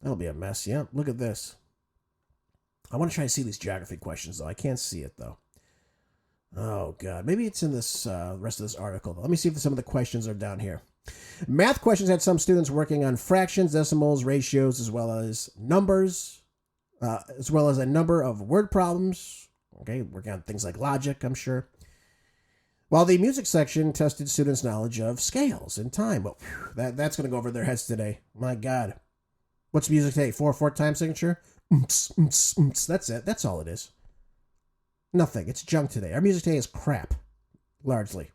Speaker 2: Yeah, look at this. I want to try to see these geography questions, though. I can't see it, though. Oh, God. Maybe it's in this rest of this article. Let me see if some of the questions are down here. Math questions had some students working on fractions, decimals, ratios, as well as numbers, as well as a number of word problems. Okay, working on things like logic, I'm sure. While the music section tested students' knowledge of scales and time. Well, that's going to go over their heads today. My God. What's music today? 4/4 time signature? That's it. That's all it is. Nothing. It's junk today. Our music today is crap. Largely.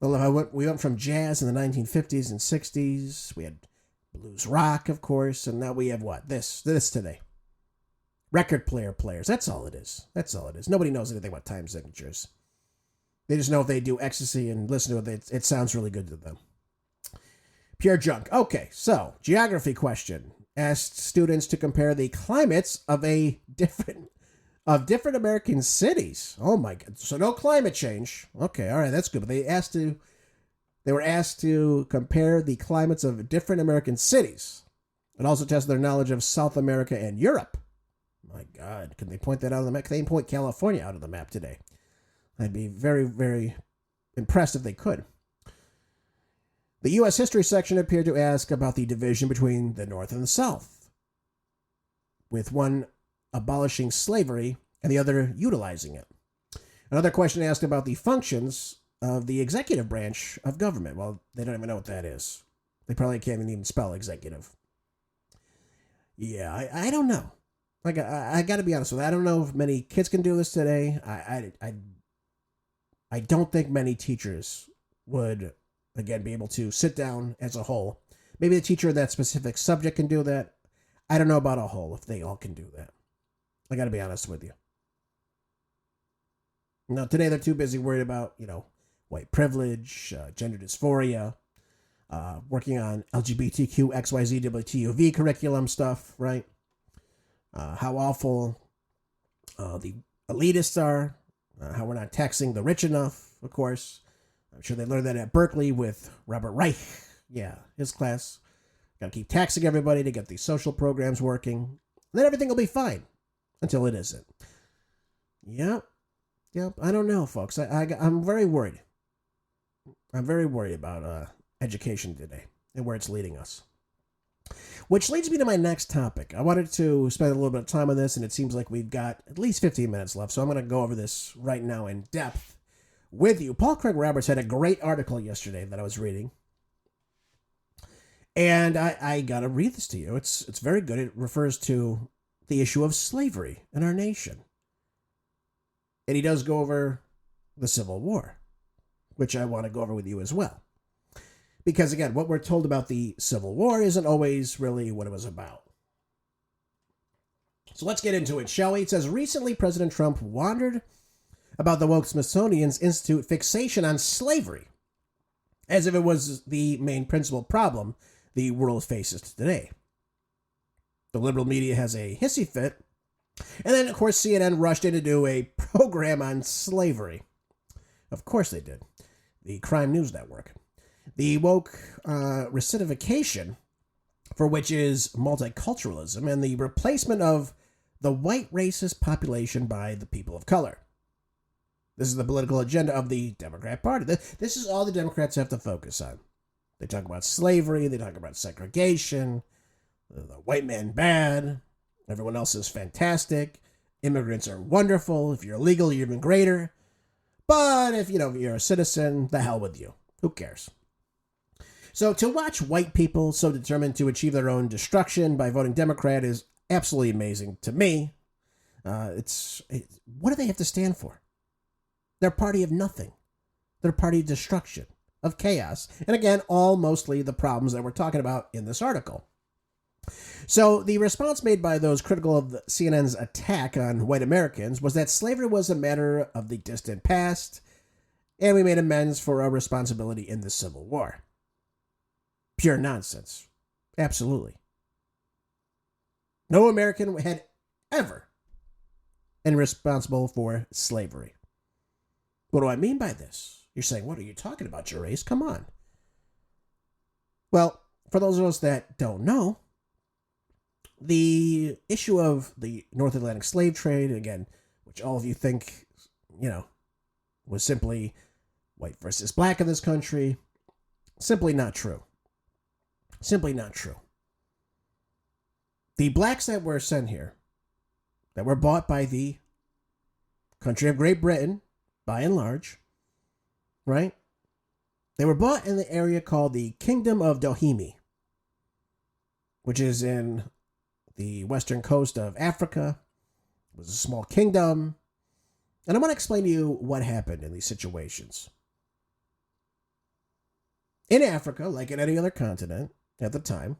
Speaker 2: Well, we went from jazz in the 1950s and 60s. We had blues rock, of course, and now we have what? This today. Record players. That's all it is. Nobody knows anything about time signatures. They just know if they do ecstasy and listen to it, it sounds really good to them. Pure junk. Okay, so geography question. Asked students to compare the climates of different American cities. Oh my God. So no climate change. Okay, all right, that's good. But they were asked to compare the climates of different American cities and also test their knowledge of South America and Europe. My God, can they point that out of the map? Can they point California out of the map today? I'd be very, very impressed if they could. The U.S. history section appeared to ask about the division between the North and the South, with one abolishing slavery and the other utilizing it. Another question asked about the functions of the executive branch of government. Well, they don't even know what that is. They probably can't even spell executive. Yeah, I don't know. Like, I got to be honest with you. I don't know if many kids can do this today. I don't think many teachers would, again, be able to sit down as a whole. Maybe the teacher of that specific subject can do that. I don't know about a whole if they all can do that. I got to be honest with you. Now, today they're too busy worried about, white privilege, gender dysphoria, working on LGBTQ, XYZ, WTUV curriculum stuff, right? How awful the elitists are, how we're not taxing the rich enough, of course. I'm sure they learned that at Berkeley with Robert Reich. Yeah, his class. Got to keep taxing everybody to get these social programs working. Then everything will be fine until it isn't. Yep. I don't know, folks. I'm very worried. I'm very worried about education today and where it's leading us. Which leads me to my next topic. I wanted to spend a little bit of time on this, and it seems like we've got at least 15 minutes left, so I'm going to go over this right now in depth with you. Paul Craig Roberts had a great article yesterday that I was reading, and I got to read this to you. It's very good. It refers to the issue of slavery in our nation. And he does go over the Civil War, which I want to go over with you as well. Because, again, what we're told about the Civil War isn't always really what it was about. So let's get into it, shall we? It says, recently President Trump wondered about the woke Smithsonian's Institute fixation on slavery, as if it was the main principal problem the world faces today. The liberal media has a hissy fit, and then, of course, CNN rushed in to do a program on slavery. Of course they did. The Crime News Network. The woke recidification, for which is multiculturalism, and the replacement of the white racist population by the people of color. This is the political agenda of the Democrat Party. This is all the Democrats have to focus on. They talk about slavery, they talk about segregation, the white man bad, everyone else is fantastic, immigrants are wonderful, if you're illegal, you're even greater, but if you're a citizen, the hell with you. Who cares? So to watch white people so determined to achieve their own destruction by voting Democrat is absolutely amazing to me. What do they have to stand for? They're a party of nothing. They're a party of destruction, of chaos. And again, all mostly the problems that we're talking about in this article. So the response made by those critical of CNN's attack on white Americans was that slavery was a matter of the distant past, and we made amends for our responsibility in the Civil War. Pure nonsense. Absolutely. No American had ever been responsible for slavery. What do I mean by this? You're saying, what are you talking about, your race? Come on. Well, for those of us that don't know, the issue of the North Atlantic slave trade, again, which all of you think, was simply white versus black in this country, simply not true. Simply not true. The blacks that were sent here, that were bought by the country of Great Britain, by and large, right? They were bought in the area called the Kingdom of Dahomey, which is in the western coast of Africa. It was a small kingdom. And I want to explain to you what happened in these situations. In Africa, like in any other continent at the time,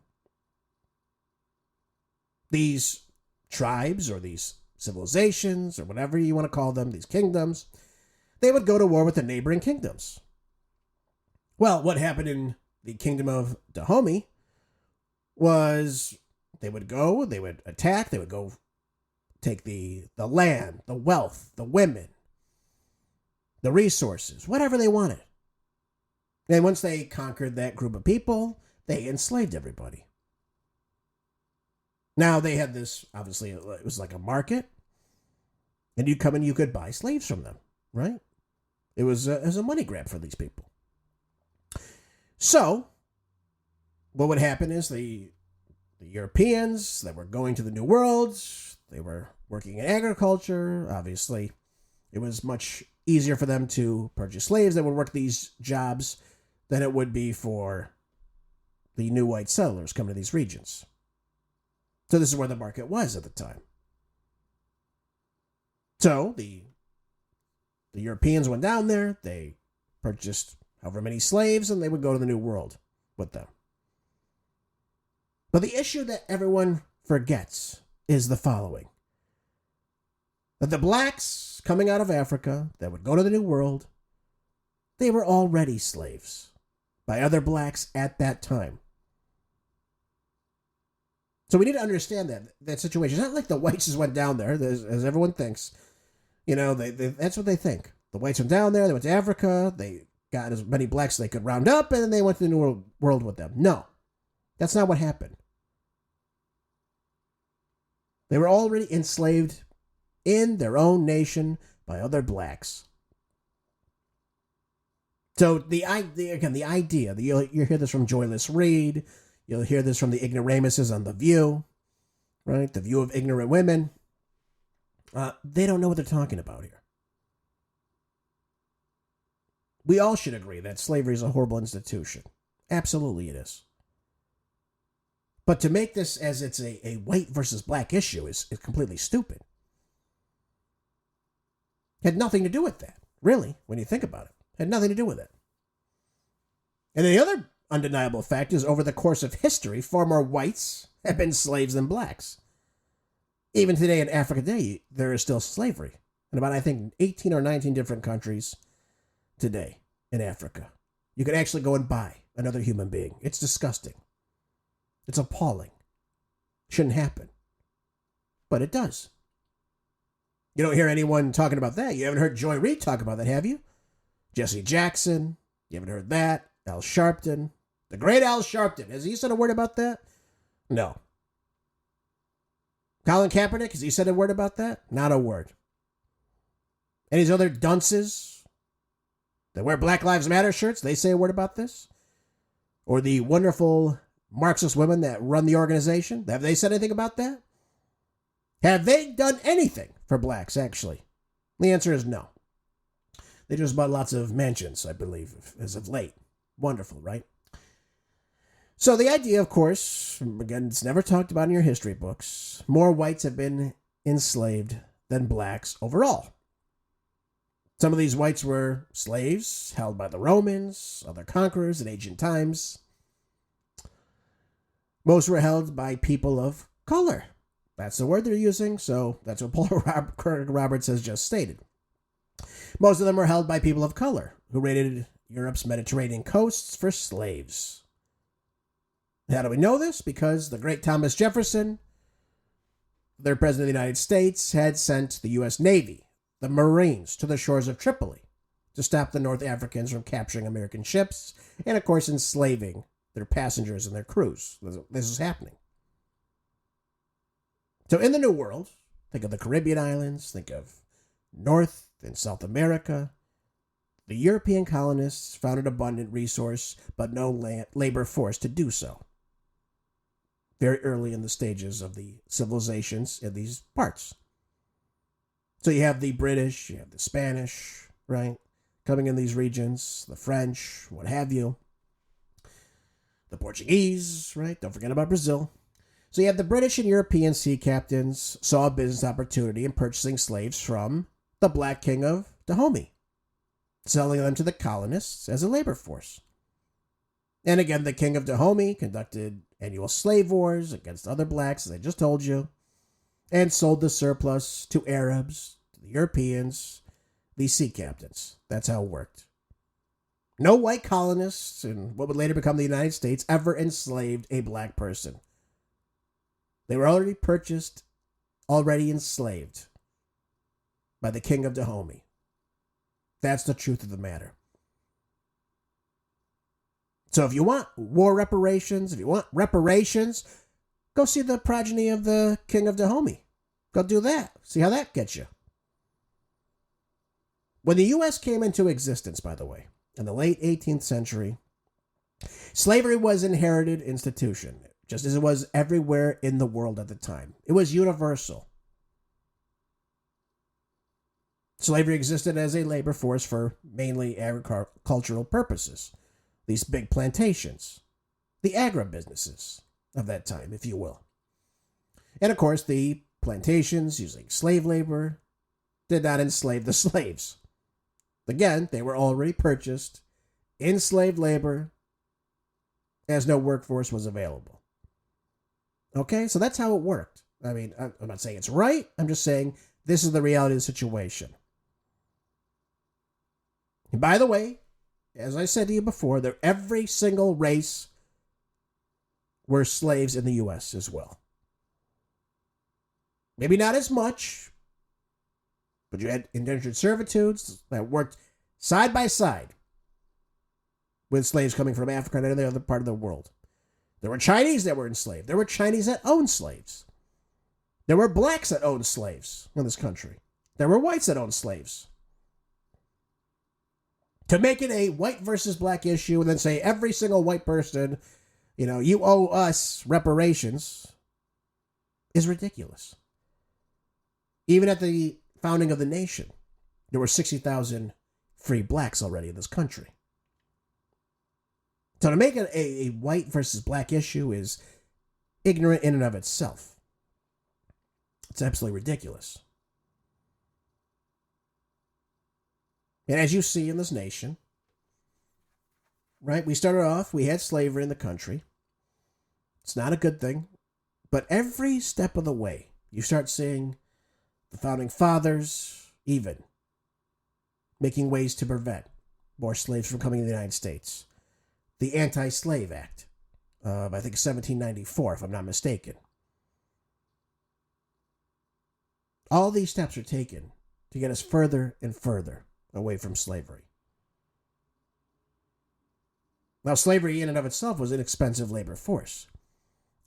Speaker 2: These tribes or these civilizations or whatever you want to call them, these kingdoms, they would go to war with the neighboring kingdoms. Well, what happened in the kingdom of Dahomey was they would attack, they would go take the land, the wealth, the women, the resources, whatever they wanted. And once they conquered that group of people, they enslaved everybody. Now they had this, obviously, it was like a market, and you'd come and you could buy slaves from them, right? It was a money grab for these people. So, what would happen is the Europeans that were going to the New World, they were working in agriculture. Obviously, it was much easier for them to purchase slaves that would work these jobs than it would be for the new white settlers coming to these regions. So this is where the market was at the time. So the Europeans went down there, they purchased however many slaves, and they would go to the New World with them. But the issue that everyone forgets is the following. That the blacks coming out of Africa that would go to the New World, they were already slaves by other blacks at that time. So we need to understand that situation. It's not like the whites just went down there, as everyone thinks. You know, that's what they think. The whites went down there, they went to Africa, they got as many blacks as they could round up, and then they went to the New World with them. No, that's not what happened. They were already enslaved in their own nation by other blacks. So the idea, you'll hear this from Joyless Reed, you'll hear this from the ignoramuses on The View, right? The View of ignorant women. They don't know what they're talking about here. We all should agree that slavery is a horrible institution. Absolutely it is. But to make this as it's a white versus black issue is completely stupid. Had nothing to do with that, really, when you think about it. Had nothing to do with it. And the other undeniable fact is over the course of history, far more whites have been slaves than blacks. Even today in Africa today, there is still slavery. In about, I think, 18 or 19 different countries today in Africa. You can actually go and buy another human being. It's disgusting. It's appalling. Shouldn't happen. But it does. You don't hear anyone talking about that. You haven't heard Joy Reid talk about that, have you? Jesse Jackson. You haven't heard that. Al Sharpton. The great Al Sharpton. Has he said a word about that? No. Colin Kaepernick, has he said a word about that? Not a word. And these other dunces that wear Black Lives Matter shirts, they say a word about this? Or the wonderful Marxist women that run the organization, have they said anything about that? Have they done anything for blacks, actually? The answer is no. They just bought lots of mansions, I believe, as of late. Wonderful, right? So the idea, of course, again, it's never talked about in your history books. More whites have been enslaved than blacks overall. Some of these whites were slaves held by the Romans, other conquerors in ancient times. Most were held by people of color. That's the word they're using, so that's what Paul Roberts has just stated. Most of them were held by people of color who raided Europe's Mediterranean coasts for slaves. How do we know this? Because the great Thomas Jefferson, their president of the United States, had sent the U.S. Navy, the Marines, to the shores of Tripoli to stop the North Africans from capturing American ships and, of course, enslaving their passengers and their crews. This is happening. So in the New World, think of the Caribbean islands, think of North and South America. The European colonists found an abundant resource, but no labor force to do so. Very early in the stages of the civilizations in these parts. So you have the British, you have the Spanish, right? Coming in these regions, the French, what have you. The Portuguese, right? Don't forget about Brazil. So you have the British and European sea captains saw a business opportunity in purchasing slaves from the Black King of Dahomey, selling them to the colonists as a labor force. And again, the King of Dahomey conducted annual slave wars against other blacks, as I just told you, and sold the surplus to Arabs, to the Europeans, the sea captains. That's how it worked. No white colonists in what would later become the United States ever enslaved a black person. They were already purchased, already enslaved by the King of Dahomey. That's the truth of the matter. So if you want war reparations, if you want reparations, go see the progeny of the King of Dahomey. Go do that. See how that gets you. When the U.S. came into existence, by the way, in the late 18th century, slavery was an inherited institution, just as it was everywhere in the world at the time. It was universal. Slavery existed as a labor force for mainly agricultural purposes. These big plantations, the agribusinesses of that time, if you will. And of course, the plantations using slave labor did not enslave the slaves. Again, they were already purchased, enslaved labor, as no workforce was available. Okay, so that's how it worked. I mean, I'm not saying it's right. I'm just saying this is the reality of the situation. And by the way, as I said to you before, every single race were slaves in the U.S. as well. Maybe not as much, but you had indentured servitudes that worked side by side with slaves coming from Africa and any other part of the world. There were Chinese that were enslaved. There were Chinese that owned slaves. There were blacks that owned slaves in this country. There were whites that owned slaves. To make it a white versus black issue and then say every single white person, you owe us reparations is ridiculous. Even at the founding of the nation, there were 60,000 free blacks already in this country. So to make it a white versus black issue is ignorant in and of itself. It's absolutely ridiculous. And as you see in this nation, right, we started off, we had slavery in the country. It's not a good thing. But every step of the way, you start seeing the founding fathers even making ways to prevent more slaves from coming to the United States. The Anti-Slave Act of, I think, 1794, if I'm not mistaken. All these steps are taken to get us further and further away from slavery. Now, slavery in and of itself was an expensive labor force.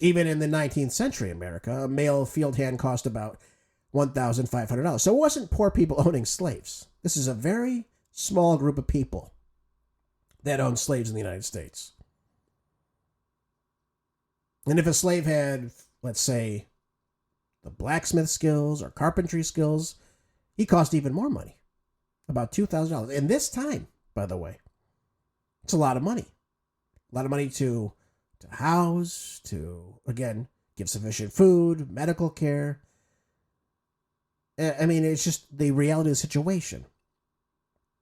Speaker 2: Even in the 19th century America, a male field hand cost about $1,500. So it wasn't poor people owning slaves. This is a very small group of people that owned slaves in the United States. And if a slave had, let's say, the blacksmith skills or carpentry skills, he cost even more money. About $2,000. In this time, by the way. It's a lot of money. A lot of money to house, to, again, give sufficient food, medical care. I mean, it's just the reality of the situation.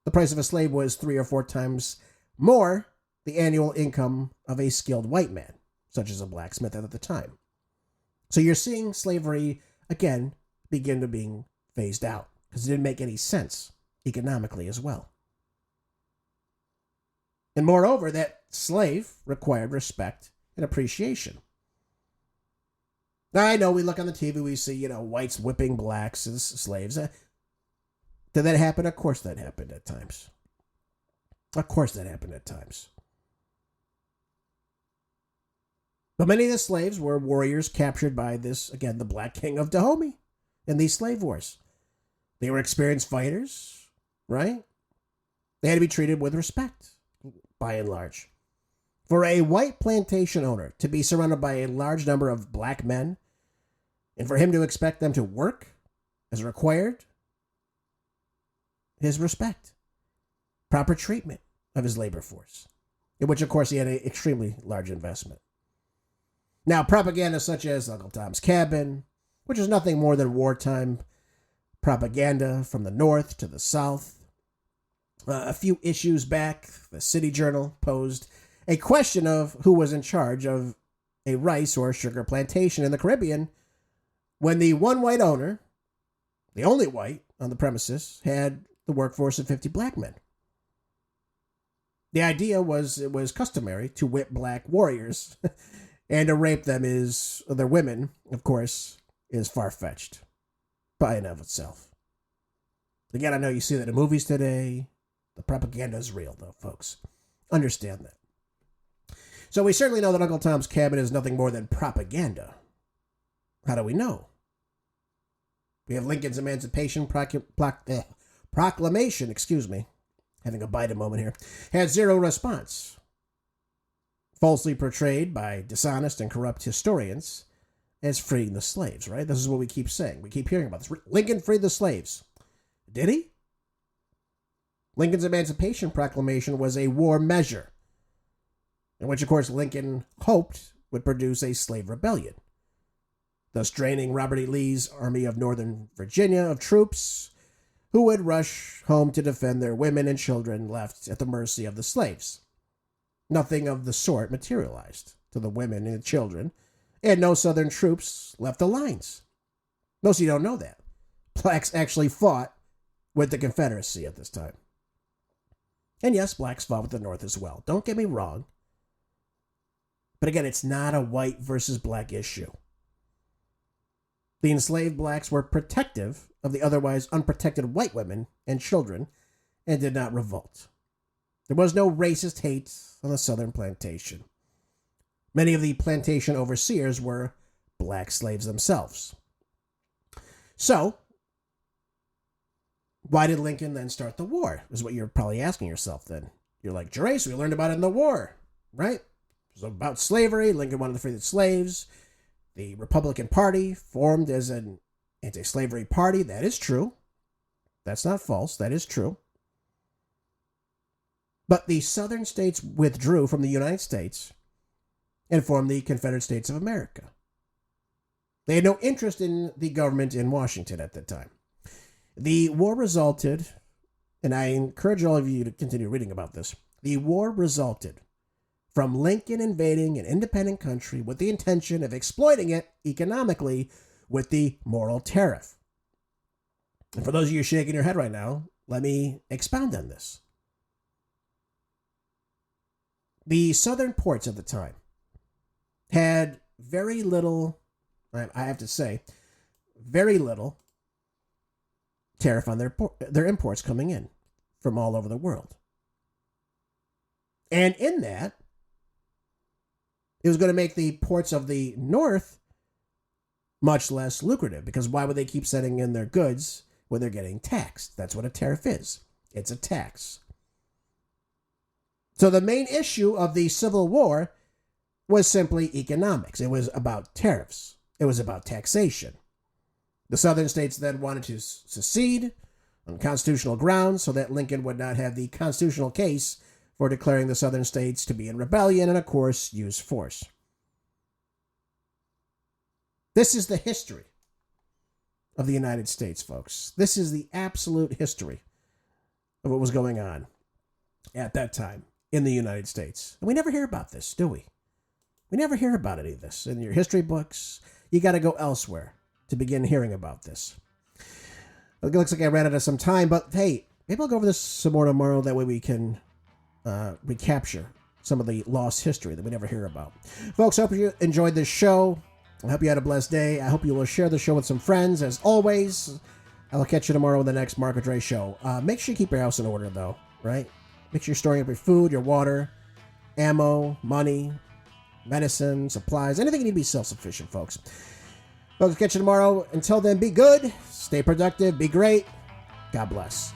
Speaker 2: The price of a slave was 3 or 4 times more the annual income of a skilled white man, such as a blacksmith at the time. So you're seeing slavery, again, begin to being phased out because it didn't make any sense economically as well. And moreover, that slave required respect and appreciation. Now, I know we look on the TV, we see, whites whipping blacks as slaves. Did that happen? Of course that happened at times. Of course that happened at times. But many of the slaves were warriors captured by this, again, the Black King of Dahomey in these slave wars. They were experienced fighters, right? They had to be treated with respect, by and large. For a white plantation owner to be surrounded by a large number of black men, and for him to expect them to work as required, his respect, proper treatment of his labor force, in which, of course, he had an extremely large investment. Now, propaganda such as Uncle Tom's Cabin, which is nothing more than wartime propaganda from the North to the South. A few issues back, the City Journal posed a question of who was in charge of a rice or sugar plantation in the Caribbean when the one white owner, the only white on the premises, had the workforce of 50 black men. The idea was it was customary to whip black warriors and to rape them their women, of course, is far-fetched by and of itself. Again, I know you see that in movies today. The propaganda is real, though, folks. Understand that. So we certainly know that Uncle Tom's Cabin is nothing more than propaganda. How do we know? We have Lincoln's Emancipation Proclamation, having a bite a moment here, had zero response. Falsely portrayed by dishonest and corrupt historians as freeing the slaves, right? This is what we keep saying. We keep hearing about this. Lincoln freed the slaves. Did he? Lincoln's Emancipation Proclamation was a war measure, in which, of course, Lincoln hoped would produce a slave rebellion, thus draining Robert E. Lee's Army of Northern Virginia of troops who would rush home to defend their women and children left at the mercy of the slaves. Nothing of the sort materialized to the women and the children, and no Southern troops left the lines. Most of you don't know that. Blacks actually fought with the Confederacy at this time. And yes, blacks fought with the North as well. Don't get me wrong. But again, it's not a white versus black issue. The enslaved blacks were protective of the otherwise unprotected white women and children and did not revolt. There was no racist hate on the Southern plantation. Many of the plantation overseers were black slaves themselves. So, why did Lincoln then start the war? Is what you're probably asking yourself then. You're like, Gerace, we learned about it in the war, right? It was about slavery. Lincoln wanted to free the slaves. The Republican Party formed as an anti-slavery party. That is true. That's not false. That is true. But the Southern states withdrew from the United States and formed the Confederate States of America. They had no interest in the government in Washington at that time. The war resulted, and I encourage all of you to continue reading about this, the war resulted from Lincoln invading an independent country with the intention of exploiting it economically with the moral tariff. And for those of you shaking your head right now, let me expound on this. The southern ports at the time had very little, I have to say, very little tariff on their imports coming in from all over the world. And in that, it was going to make the ports of the north much less lucrative, because why would they keep sending in their goods when they're getting taxed? That's what a tariff is. It's a tax. So the main issue of the Civil War was simply economics. It was about tariffs. It was about taxation. The southern states then wanted to secede on constitutional grounds so that Lincoln would not have the constitutional case for declaring the southern states to be in rebellion and, of course, use force. This is the history of the United States, folks. This is the absolute history of what was going on at that time in the United States. And we never hear about this, do we? We never hear about any of this. In your history books, you got to go elsewhere to begin hearing about this. It looks like I ran out of some time, but hey, maybe I'll go over this some more tomorrow. That way we can recapture some of the lost history that we never hear about. Folks, I hope you enjoyed this show. I hope you had a blessed day. I hope you will share the show with some friends. As always, I'll catch you tomorrow with the next Mark and Dre show. Make sure you keep your house in order, though, right? Make sure you're storing up your food, your water, ammo, money, medicine, supplies, anything you need to be self-sufficient, folks. Folks, catch you tomorrow. Until then, be good, stay productive, be great. God bless.